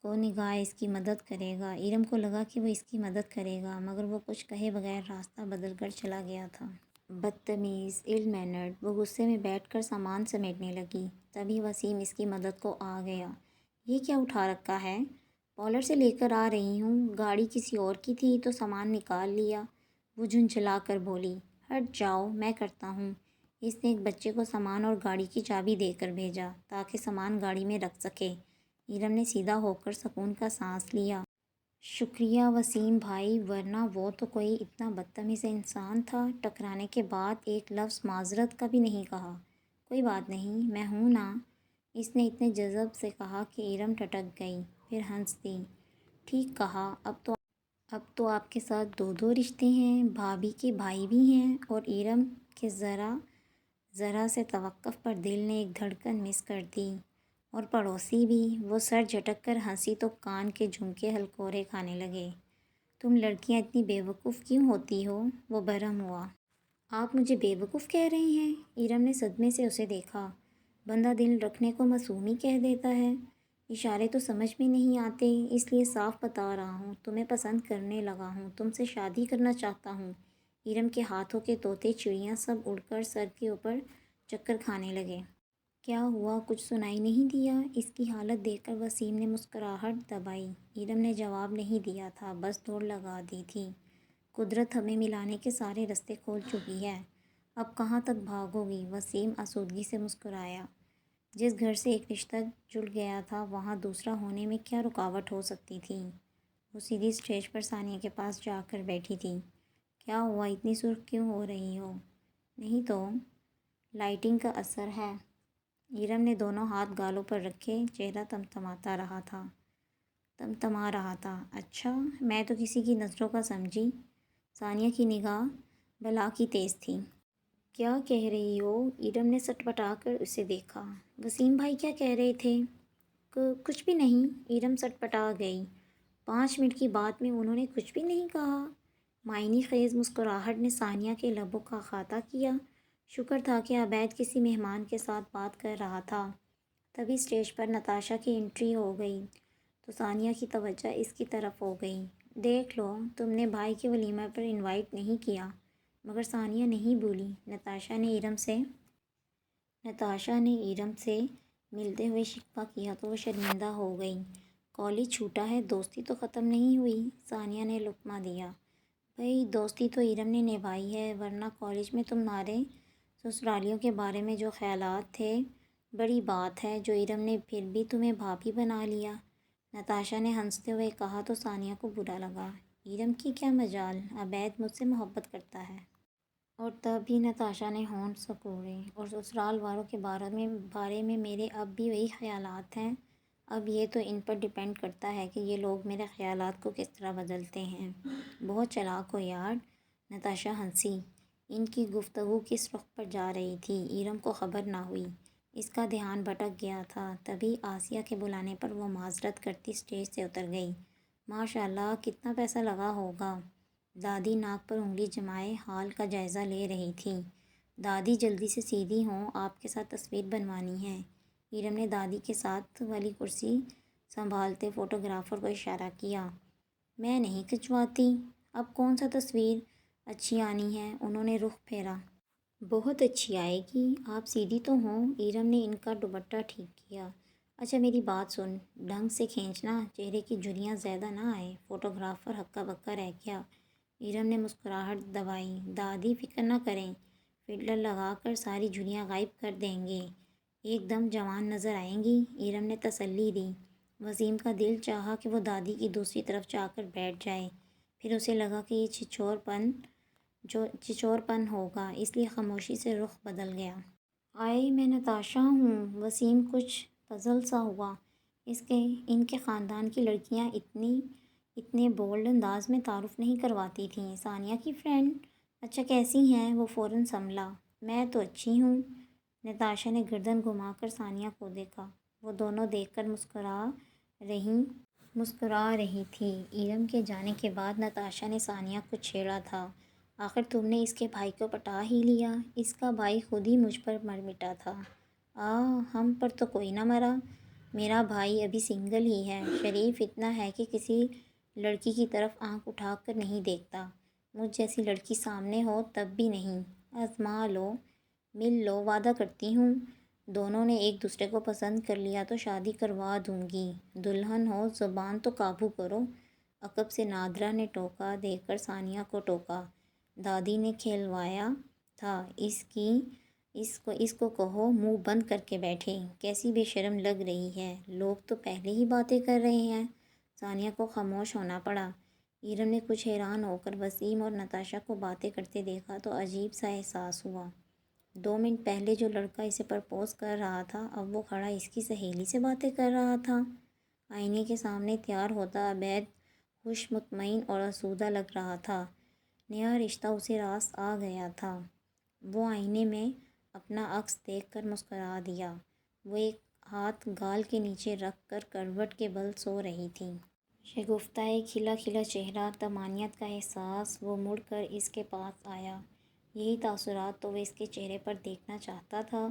کو نگاہ اس کی مدد کرے گا۔ ارم کو لگا کہ وہ اس کی مدد کرے گا، مگر وہ کچھ کہے بغیر راستہ بدل کر چلا گیا تھا۔ بدتمیز، ایل مینرڈ! وہ غصے میں بیٹھ کر سامان سمیٹنے لگی۔ تبھی وسیم اس کی مدد کو آ گیا۔ یہ کیا اٹھا رکھا ہے؟ پارلر سے لے کر آ رہی ہوں، گاڑی کسی اور کی تھی تو سامان نکال لیا۔ وہ جھنجھلا کر بولی۔ ہٹ جاؤ، میں کرتا ہوں۔ اس نے ایک بچے کو سامان اور گاڑی کی چابی دے کر بھیجا تاکہ سامان گاڑی میں رکھ سکے۔ ارم نے سیدھا ہو کر سکون کا سانس لیا۔ شکریہ وسیم بھائی، ورنہ وہ تو کوئی اتنا بدتمیز انسان تھا۔ ٹکرانے کے بعد ایک لفظ معذرت کا بھی نہیں کہا۔ کوئی بات نہیں، میں ہوں نا، اس نے اتنے جذب سے کہا کہ ارم ٹھٹک گئی، پھر ہنس دی۔ ٹھیک کہا، اب تو آپ کے ساتھ 2 رشتے ہیں، بھابھی کے بھائی بھی ہیں۔ اور ارم کے ذرا سے توقف پر دل نے ایک دھڑکن مس کر دی۔ اور پڑوسی بھی۔ وہ سر جھٹک کر ہنسی تو کان کے جھمکے ہلکورے کھانے لگے۔ تم لڑکیاں اتنی بے وقوف کیوں ہوتی ہو؟ وہ برہم ہوا۔ آپ مجھے بے وقوف کہہ رہے ہیں؟ ارم نے صدمے سے اسے دیکھا۔ بندہ دل رکھنے کو معصوم ہی کہہ دیتا ہے۔ اشارے تو سمجھ میں نہیں آتے، اس لیے صاف بتا رہا ہوں، تمہیں پسند کرنے لگا ہوں، تم سے شادی کرنا چاہتا ہوں۔ ارم کے ہاتھوں کے طوطے چڑیاں سب اڑ کر سر کے اوپر چکر کھانے لگے۔ کیا ہوا؟ کچھ سنائی نہیں دیا؟ اس کی حالت دیکھ کر وسیم نے مسکراہٹ دبائی۔ ارم نے جواب نہیں دیا تھا، بس دوڑ لگا دی تھی۔ قدرت ہمیں ملانے کے سارے راستے کھول چکی ہے، اب کہاں تک بھاگو گی؟ وسیم آسودگی سے مسکرایا۔ جس گھر سے ایک رشتہ جڑ گیا تھا وہاں دوسرا ہونے میں کیا رکاوٹ ہو سکتی تھی؟ وہ سیدھی اسٹیج پر ثانیہ کے پاس جا کر بیٹھی تھی۔ کیا ہوا؟ اتنی سرخ کیوں ہو رہی ہو؟ نہیں تو لائٹنگ کا اثر ہے۔ ارم نے دونوں ہاتھ گالوں پر رکھے، چہرہ تمتما رہا تھا۔ اچھا، میں تو کسی کی نظروں کا سمجھی۔ ثانیہ کی نگاہ بلا کی تیز تھی۔ کیا کہہ رہی ہو؟ ارم نے سٹپٹا کر اسے دیکھا۔ وسیم بھائی کیا کہہ رہے تھے؟ کچھ بھی نہیں، ارم سٹپٹا گئی۔ 5 منٹ کی بات میں انہوں نے کچھ بھی نہیں کہا۔ معنی خیز مسکراہٹ نے ثانیہ کے لبوں کا احاطہ کیا۔ شکر تھا کہ عبید کسی مہمان کے ساتھ بات کر رہا تھا۔ تبھی اسٹیج پر نتاشا کی انٹری ہو گئی تو ثانیہ کی توجہ اس کی طرف ہو گئی۔ دیکھ لو، تم نے بھائی کے ولیمہ پر انوائٹ نہیں کیا۔ مگر ثانیہ نہیں بھولی۔ نتاشا نے ارم سے ملتے ہوئے شکوہ کیا تو وہ شرمندہ ہو گئی۔ کالج چھوٹا ہے، دوستی تو ختم نہیں ہوئی۔ ثانیہ نے لقمہ دیا۔ بھئی دوستی تو ارم نے نبھائی ہے، ورنہ کالج میں تمہارے سسرالیوں کے بارے میں جو خیالات تھے، بڑی بات ہے جو ارم نے پھر بھی تمہیں بھابھی بنا لیا۔ نتاشا نے ہنستے ہوئے کہا تو ثانیہ کو برا لگا۔ ارم کی کیا مجال، عبید مجھ سے محبت کرتا ہے۔ اور تب بھی نتاشا نے ہونٹ سکوڑے۔ اور سسرال والوں کے بارے میں میرے اب بھی وہی خیالات ہیں۔ اب یہ تو ان پر ڈیپینڈ کرتا ہے کہ یہ لوگ میرے خیالات کو کس طرح بدلتے ہیں۔ بہت چالاک ہو یار۔ نتاشا ہنسی۔ ان کی گفتگو کس رخ پر جا رہی تھی ایرم کو خبر نہ ہوئی۔ اس کا دھیان بھٹک گیا تھا۔ تبھی آسیہ کے بلانے پر وہ معذرت کرتی اسٹیج سے اتر گئی۔ ماشاء اللہ کتنا پیسہ لگا ہوگا؟ دادی ناک پر انگلی جمائے حال کا جائزہ لے رہی تھی۔ دادی جلدی سے سیدھی ہوں، آپ کے ساتھ تصویر بنوانی ہے۔ ایرم نے دادی کے ساتھ والی کرسی سنبھالتے فوٹوگرافر کو اشارہ کیا۔ میں نہیں کھنچواتی، اب کون سا تصویر اچھی آنی ہے؟ انہوں نے رخ پھیرا۔ بہت اچھی آئے گی، آپ سیدھی تو ہوں۔ ایرم نے ان کا دوپٹہ ٹھیک کیا۔ اچھا میری بات سن، ڈھنگ سے کھینچنا، چہرے کی جھریاں زیادہ نہ آئے۔ فوٹوگرافر ہکا بکا رہ گیا۔ ایرم نے مسکراہٹ دبائی۔ دادی فکر نہ کریں، فلٹر لگا کر ساری جھریاں غائب کر دیں گے، ایک دم جوان نظر آئیں گی۔ ایرم نے تسلی دی۔ وسیم کا دل چاہا کہ وہ دادی کی دوسری طرف جا کر بیٹھ جائے، پھر اسے لگا کہ یہ چھچور پن ہوگا، اس لیے خاموشی سے رخ بدل گیا۔ آئے میں نتاشا ہوں۔ وسیم کچھ پزل سا ہوا۔ ان کے خاندان کی لڑکیاں اتنے بولڈ انداز میں تعارف نہیں کرواتی تھیں۔ ثانیہ کی فرینڈ؟ اچھا کیسی ہیں؟ وہ فوراً سنبھلا۔ میں تو اچھی ہوں۔ نتاشا نے گردن گھما کر ثانیہ کو دیکھا۔ وہ دونوں دیکھ کر مسکرا رہی تھی۔ ایرم کے جانے کے بعد نتاشا نے ثانیہ کو چھیڑا تھا۔ آخر تم نے اس کے بھائی کو پٹا ہی لیا۔ اس کا بھائی خود ہی مجھ پر مر مٹا تھا۔ ہم پر تو کوئی نہ مرا۔ میرا بھائی ابھی سنگل ہی ہے، شریف اتنا ہے کہ کسی لڑکی کی طرف آنکھ اٹھا کر نہیں دیکھتا۔ مجھ جیسی لڑکی سامنے ہو تب بھی نہیں۔ آزما لو، مل لو، وعدہ کرتی ہوں۔ دونوں نے ایک دوسرے کو پسند کر لیا تو شادی کروا دوں گی۔ دلہن ہو، زبان تو قابو کرو۔ عقب سے نادرہ نے ٹوکا دے کر ثانیہ کو ٹوکا۔ دادی نے کھلوایا تھا، اس کو کہو منہ بند کر کے بیٹھے۔ کیسی بے شرم لگ رہی ہے، لوگ تو پہلے ہی باتیں کر رہے ہیں۔ ثانیہ کو خاموش ہونا پڑا۔ ایرم نے کچھ حیران ہو کر وسیم اور نتاشا کو باتیں کرتے دیکھا تو عجیب سا احساس ہوا۔ 2 منٹ پہلے جو لڑکا اسے پرپوز کر رہا تھا، اب وہ کھڑا اس کی سہیلی سے باتیں کر رہا تھا۔ آئینے کے سامنے تیار ہوتا عبید خوش مطمئن اور آسودہ لگ رہا تھا۔ نیا رشتہ اسے راس آ گیا تھا۔ وہ آئینے میں اپنا عکس دیکھ کر مسکرا دیا۔ وہ ایک ہاتھ گال کے نیچے رکھ کر کروٹ کے بل سو رہی تھی۔ شگفتہ کھلا کھلا چہرہ، طمانینت کا احساس۔ وہ مڑ کر اس کے پاس آیا۔ یہی تاثرات تو وہ اس کے چہرے پر دیکھنا چاہتا تھا۔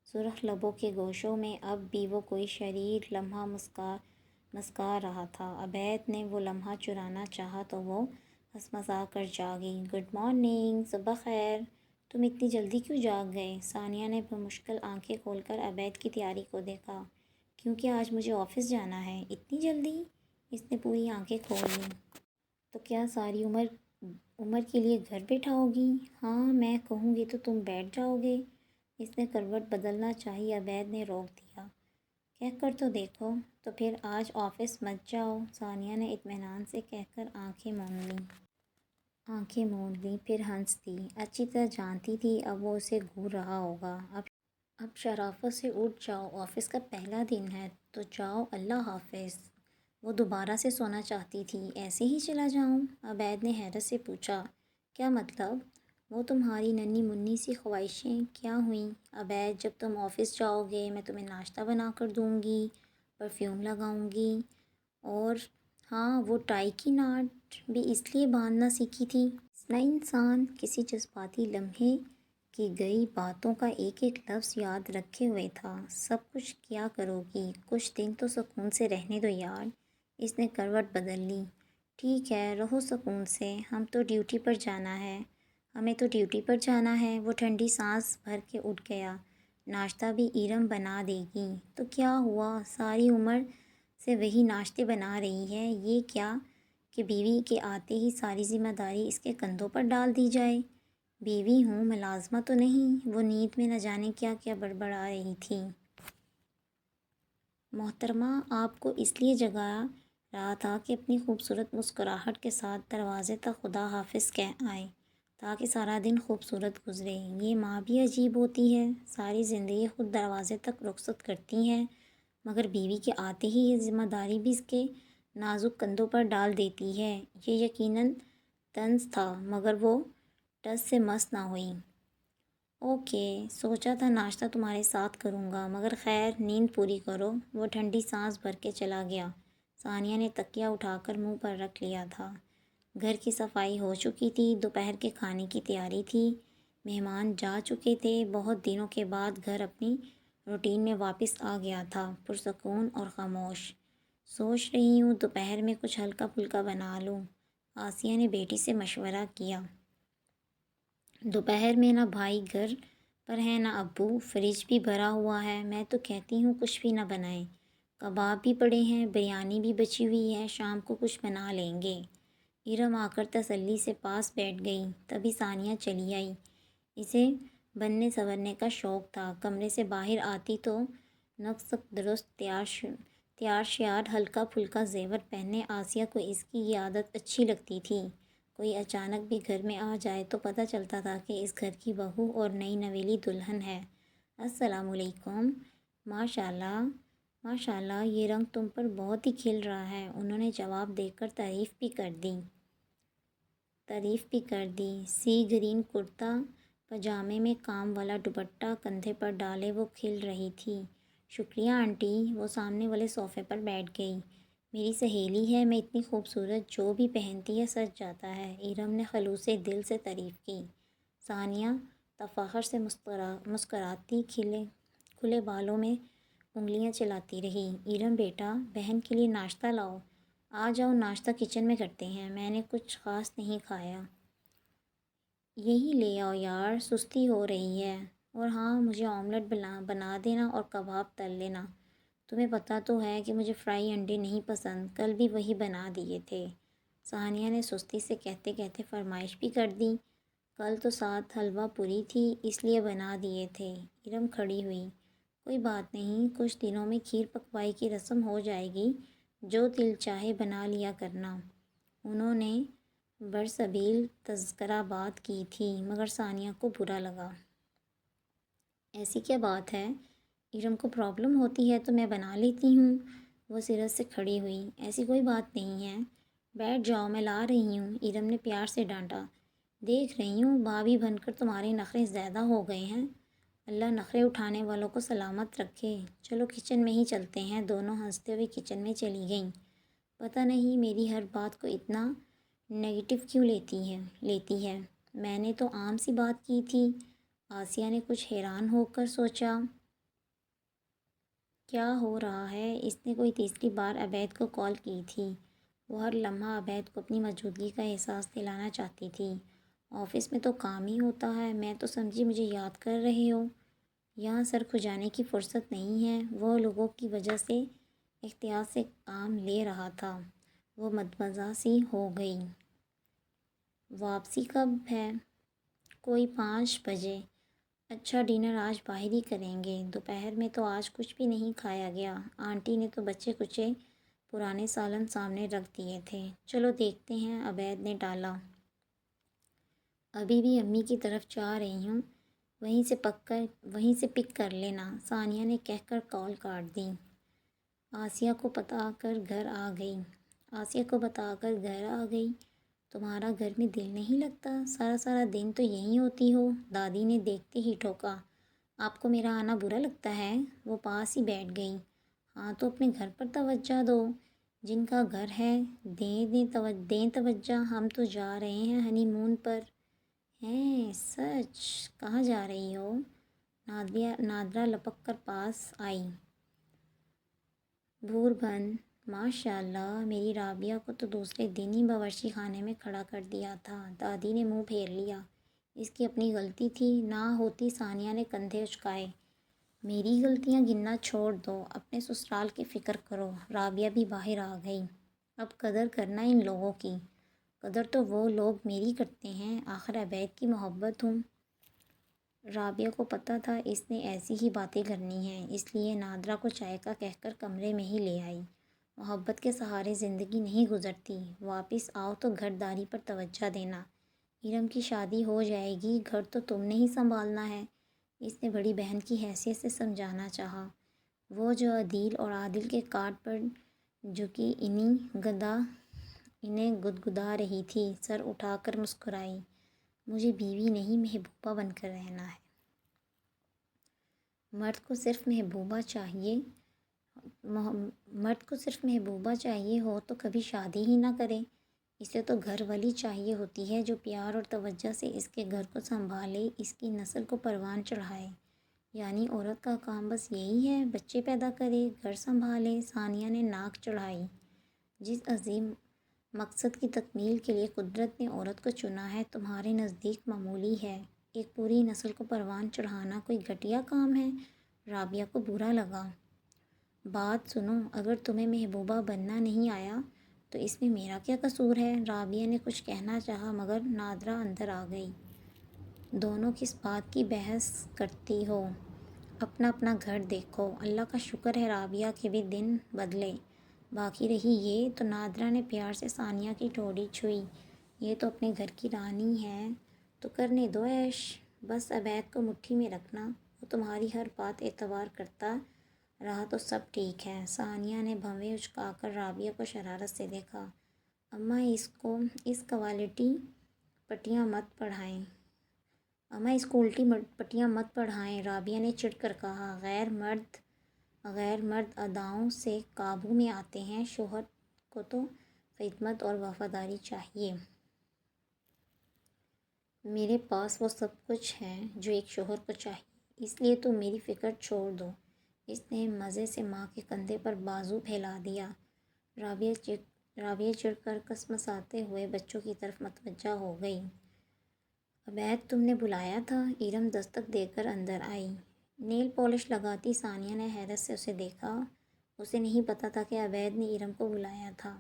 سرخ لبوں کے گوشوں میں اب بھی وہ کوئی شریر لمحہ مسکا رہا تھا۔ عبید نے وہ لمحہ چرانا چاہا تو وہ ہنسمسا کر جاگی۔ گڈ مارننگ، صبح خیر۔ تم اتنی جلدی کیوں جاگ گئے؟ ثانیہ نے بمشکل آنکھیں کھول کر عبید کی تیاری کو دیکھا۔ کیونکہ آج مجھے آفس جانا ہے۔ اتنی جلدی؟ اس نے پوری آنکھیں کھول لیں۔ تو کیا ساری عمر کے لیے گھر بٹھاؤ گی؟ ہاں میں کہوں گی تو تم بیٹھ جاؤ گے۔ اس نے کروٹ بدلنا چاہی، عبید نے روک دیا۔ کہہ کر تو دیکھو۔ تو پھر آج آفس مت جاؤ، ثانیہ نے اطمینان سے کہہ کر آنکھیں موند لیں، پھر ہنس دی۔ اچھی طرح جانتی تھی اب وہ اسے گھور رہا ہوگا۔ اب شرافت سے اٹھ جاؤ، آفس کا پہلا دن ہے تو جاؤ، اللہ حافظ۔ وہ دوبارہ سے سونا چاہتی تھی۔ ایسے ہی چلا جاؤں؟ عبید نے حیرت سے پوچھا۔ کیا مطلب؟ وہ تمہاری ننھی منھی سی خواہشیں کیا ہوئیں؟ عبید جب تم آفس جاؤ گے میں تمہیں ناشتہ بنا کر دوں گی، پرفیوم لگاؤں گی، اور ہاں وہ ٹائی کی ناٹ بھی اس لیے باندھنا سیکھی تھی۔ نہ انسان کسی جذباتی لمحے کی گئی باتوں کا ایک ایک لفظ یاد رکھے ہوئے تھا۔ سب کچھ کیا کرو گی؟ کچھ دن تو سکون سے رہنے دو یار۔ اس نے کروٹ بدل لی۔ ٹھیک ہے، رہو سکون سے، ہمیں تو ڈیوٹی پر جانا ہے۔ وہ ٹھنڈی سانس بھر کے اٹھ گیا۔ ناشتہ بھی ایرم بنا دے گی تو کیا ہوا، ساری عمر سے وہی ناشتے بنا رہی ہے۔ یہ کیا کہ بیوی کے آتے ہی ساری ذمہ داری اس کے کندھوں پر ڈال دی جائے۔ بیوی ہوں، ملازمہ تو نہیں۔ وہ نیند میں نہ جانے کیا کیا بڑبڑا رہی تھی۔ محترمہ آپ کو اس لیے جگا رہا تھا کہ اپنی خوبصورت مسکراہٹ کے ساتھ دروازے تک خدا حافظ کہہ آئے تاکہ سارا دن خوبصورت گزرے۔ یہ ماں بھی عجیب ہوتی ہے، ساری زندگی خود دروازے تک رخصت کرتی ہیں مگر بیوی کے آتے ہی یہ ذمہ داری بھی اس کے نازک کندھوں پر ڈال دیتی ہے۔ یہ یقیناً طنز تھا مگر وہ ٹس سے مس نہ ہوئی۔ اوکے، سوچا تھا ناشتہ تمہارے ساتھ کروں گا، مگر خیر نیند پوری کرو۔ وہ ٹھنڈی سانس بھر کے چلا گیا۔ ثانیہ نے تکیہ اٹھا کر منہ پر رکھ لیا تھا۔ گھر کی صفائی ہو چکی تھی، دوپہر کے کھانے کی تیاری تھی، مہمان جا چکے تھے۔ بہت دنوں کے بعد گھر اپنی روٹین میں واپس آ گیا تھا، پرسکون اور خاموش۔ سوچ رہی ہوں دوپہر میں کچھ ہلکا پھلکا بنا لوں، آسیہ نے بیٹی سے مشورہ کیا۔ دوپہر میں نہ بھائی گھر پر ہے نہ ابو، فریج بھی بھرا ہوا ہے۔ میں تو کہتی ہوں کچھ بھی نہ بنائیں، کباب بھی پڑے ہیں، بریانی بھی بچی ہوئی ہے، شام کو کچھ بنا لیں گے۔ ارم آ کر تسلی سے پاس بیٹھ گئی۔ تبھی ثانیہ چلی آئی۔ اسے بننے سنورنے کا شوق تھا۔ کمرے سے باہر آتی تو نقص درست تیار شیار ہلکا پھلکا زیور پہنے آسیہ کو اس کی یہ عادت اچھی لگتی تھی۔ کوئی اچانک بھی گھر میں آ جائے تو پتہ چلتا تھا کہ اس گھر کی بہو اور نئی نویلی دلہن ہے۔ السلام علیکم۔ ماشاء اللہ یہ رنگ تم پر بہت ہی کھل رہا ہے، انہوں نے جواب دے کر تعریف بھی کر دی۔ سی گرین کرتا پاجامے میں کام والا دوپٹہ کندھے پر ڈالے وہ کھل رہی تھی۔ شکریہ آنٹی۔ وہ سامنے والے صوفے پر بیٹھ گئی۔ میری سہیلی ہے، میں اتنی خوبصورت جو بھی پہنتی ہے سج جاتا ہے، ارم نے خلوص دل سے تعریف کی۔ ثانیہ تفاخر سے مسکراتی کھلے بالوں میں انگلیاں چلاتی رہی۔ ارم بیٹا، بہن کے لیے ناشتہ لاؤ۔ آ جاؤ، ناشتہ کچن میں کرتے ہیں، میں نے کچھ خاص نہیں کھایا۔ یہی لے آؤ یار، سستی ہو رہی ہے۔ اور ہاں، مجھے آملیٹ بنا دینا اور کباب تل لینا۔ تمہیں پتہ تو ہے کہ مجھے فرائی انڈے نہیں پسند، کل بھی وہی بنا دیے تھے۔ ثانیہ نے سستی سے کہتے کہتے فرمائش بھی کر دی۔ کل تو ساتھ حلوہ پوری تھی، اس لیے بنا دیے تھے۔ ارم کھڑی ہوئی۔ کوئی بات نہیں، کچھ دنوں میں کھیر پکوائی کی رسم ہو جائے گی، جو دل چاہے بنا لیا کرنا۔ انہوں نے برسبیل تذکرہ بات کی تھی، مگر ثانیہ کو برا لگا۔ ایسی کیا بات ہے؟ ارم کو پرابلم ہوتی ہے تو میں بنا لیتی ہوں۔ وہ سرت سے کھڑی ہوئی۔ ایسی کوئی بات نہیں ہے، بیٹھ جاؤ، میں لا رہی ہوں، ارم نے پیار سے ڈانٹا۔ دیکھ رہی ہوں بھابھی بن کر تمہارے نخرے زیادہ ہو گئے ہیں، اللہ نخرے اٹھانے والوں کو سلامت رکھے۔ چلو کچن میں ہی چلتے ہیں۔ دونوں ہنستے ہوئے کچن میں چلی گئیں۔ پتہ نہیں میری ہر بات کو اتنا نیگیٹو کیوں لیتی ہے، میں نے تو عام سی بات کی تھی۔ آسیہ نے کچھ حیران ہو کر سوچا، کیا ہو رہا ہے؟ اس نے کوئی تیسری بار عبید کو کال کی تھی۔ وہ ہر لمحہ عبید کو اپنی موجودگی کا احساس دلانا چاہتی تھی۔ آفس میں تو کام ہی ہوتا ہے، میں تو سمجھی مجھے یاد کر رہے ہو۔ یہاں سر کھجانے کی فرصت نہیں ہے۔ وہ لوگوں کی وجہ سے احتیاط سے کام لے رہا تھا۔ وہ مدمزہ سی ہو گئی۔ واپسی کب ہے؟ کوئی 5 بجے۔ اچھا، ڈنر آج باہر ہی کریں گے۔ دوپہر میں تو آج کچھ بھی نہیں کھایا گیا، آنٹی نے تو بچے کچے پرانے سالن سامنے رکھ دیے تھے۔ چلو دیکھتے ہیں، عبید نے ڈالا۔ ابھی بھی امی کی طرف جا رہی ہوں، وہیں سے پک کر لینا، ثانیہ نے کہہ کر کال کاٹ دی۔ آسیہ کو بتا کر گھر آ گئی۔ تمہارا گھر میں دل نہیں لگتا؟ سارا دن تو یہیں ہوتی ہو، دادی نے دیکھتے ہی ٹھوکا۔ آپ کو میرا آنا برا لگتا ہے؟ وہ پاس ہی بیٹھ گئی۔ ہاں تو اپنے گھر پر توجہ دو، جن کا گھر ہے دیں توجہ، ہم تو جا رہے ہیں ہنی مون پر۔ ہیں سچ؟ کہاں جا رہی ہو؟ نادرہ لپک کر پاس آئی۔ بھوربن۔ ماشاء اللہ، میری رابعہ کو تو دوسرے دن ہی باورچی خانے میں کھڑا کر دیا تھا۔ دادی نے منہ پھیر لیا۔ اس کی اپنی غلطی تھی، نہ ہوتی۔ ثانیہ نے کندھے اچکائے۔ میری غلطیاں گننا چھوڑ دو، اپنے سسرال کی فکر کرو۔ رابعہ بھی باہر آ گئی۔ اب قدر کرنا ان لوگوں کی، قدر تو وہ لوگ میری کرتے ہیں، آخر عبید کی محبت ہوں۔ رابعہ کو پتہ تھا اس نے ایسی ہی باتیں کرنی ہیں، اس لیے نادرہ کو چائے کا کہہ کر کمرے میں ہی لے آئی۔ محبت کے سہارے زندگی نہیں گزرتی، واپس آؤ تو گھر داری پر توجہ دینا۔ ارم کی شادی ہو جائے گی، گھر تو تم نے ہی سنبھالنا ہے، اس نے بڑی بہن کی حیثیت سے سمجھانا چاہا۔ وہ جو عدیل اور عادل کے کارڈ پر جھکی انہیں گدگدا رہی تھی، سر اٹھا کر مسکرائی۔ مجھے بیوی نہیں محبوبہ بن کر رہنا ہے۔ مرد کو صرف محبوبہ چاہیے ہو تو کبھی شادی ہی نہ کرے۔ اسے تو گھر والی چاہیے ہوتی ہے جو پیار اور توجہ سے اس کے گھر کو سنبھالے، اس کی نسل کو پروان چڑھائے۔ یعنی عورت کا کام بس یہی ہے، بچے پیدا کرے، گھر سنبھالے۔ ثانیہ نے ناک چڑھائی۔ جس عظیم مقصد کی تکمیل کے لیے قدرت نے عورت کو چنا ہے، تمہارے نزدیک معمولی ہے۔ ایک پوری نسل کو پروان چڑھانا کوئی گھٹیا کام ہے؟ رابعہ کو برا لگا۔ بات سنو، اگر تمہیں محبوبہ بننا نہیں آیا تو اس میں میرا کیا قصور ہے؟ رابعہ نے کچھ کہنا چاہا مگر نادرہ اندر آ گئی۔ دونوں کس بات کی بحث کرتی ہو؟ اپنا اپنا گھر دیکھو۔ اللہ کا شکر ہے رابعہ کے بھی دن بدلے۔ باقی رہی یہ، تو نادرہ نے پیار سے ثانیہ کی ٹھوڑی چھوئی، یہ تو اپنے گھر کی رانی ہے، تو کرنے دو عیش۔ بس عبید کو مٹھی میں رکھنا، وہ تمہاری ہر بات اعتبار کرتا رہا تو سب ٹھیک ہے۔ ثانیہ نے بھویں اچکا کر رابعہ کو شرارت سے دیکھا۔ اماں اس کو الٹی پٹیاں مت پڑھائیں، رابعہ نے چڑھ کر کہا۔ غیر مرد اداؤں سے قابو میں آتے ہیں، شوہر کو تو خدمت اور وفاداری چاہیے۔ میرے پاس وہ سب کچھ ہے جو ایک شوہر کو چاہیے، اس لیے تم میری فکر چھوڑ دو۔ اس نے مزے سے ماں کے کندھے پر بازو پھیلا دیا۔ رابعہ چڑھ کر کسمساتے ہوئے بچوں کی طرف متوجہ ہو گئی۔ عبید تم نے بلایا تھا؟ ارم دستک دے کر اندر آئی۔ نیل پالش لگاتی ثانیہ نے حیرت سے اسے دیکھا۔ اسے نہیں پتہ تھا کہ عبید نے ارم کو بلایا تھا۔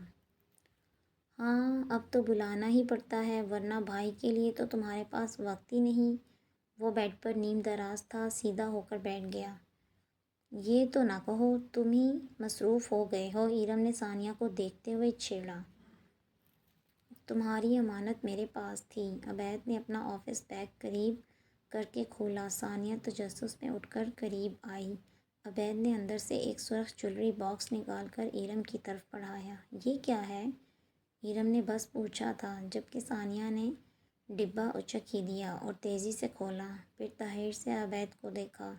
ہاں، اب تو بلانا ہی پڑتا ہے، ورنہ بھائی کے لیے تو تمہارے پاس وقت ہی نہیں۔ وہ بیڈ پر نیم دراز تھا، سیدھا ہو کر بیٹھ گیا۔ یہ تو نہ کہو تم ہی مصروف ہو گئے ہو، ارم نے ثانیہ کو دیکھتے ہوئے چھیڑا۔ تمہاری امانت میرے پاس تھی۔ عبید نے اپنا آفس بیگ قریب کر کے کھولا۔ ثانیہ تجسس میں اٹھ کر قریب آئی۔ عبید نے اندر سے ایک سرخ جویلری باکس نکال کر ارم کی طرف بڑھایا۔ یہ کیا ہے؟ ارم نے بس پوچھا تھا، جبکہ ثانیہ نے ڈبہ اچک ہی دیا اور تیزی سے کھولا، پھر تحیر سے عبید کو دیکھا۔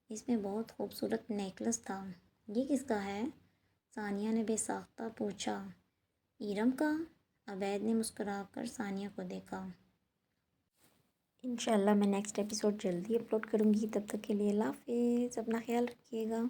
اس میں بہت خوبصورت نیکلس تھا۔ یہ کس کا ہے؟ ثانیہ نے بے ساختہ پوچھا۔ ارم کا؟ عبید نے مسکرا کر ثانیہ کو دیکھا۔ انشاءاللہ میں نیکسٹ ایپیسوڈ جلدی اپلوڈ کروں گی، تب تک کے لیے اللہ حافظ، اپنا خیال رکھیے گا۔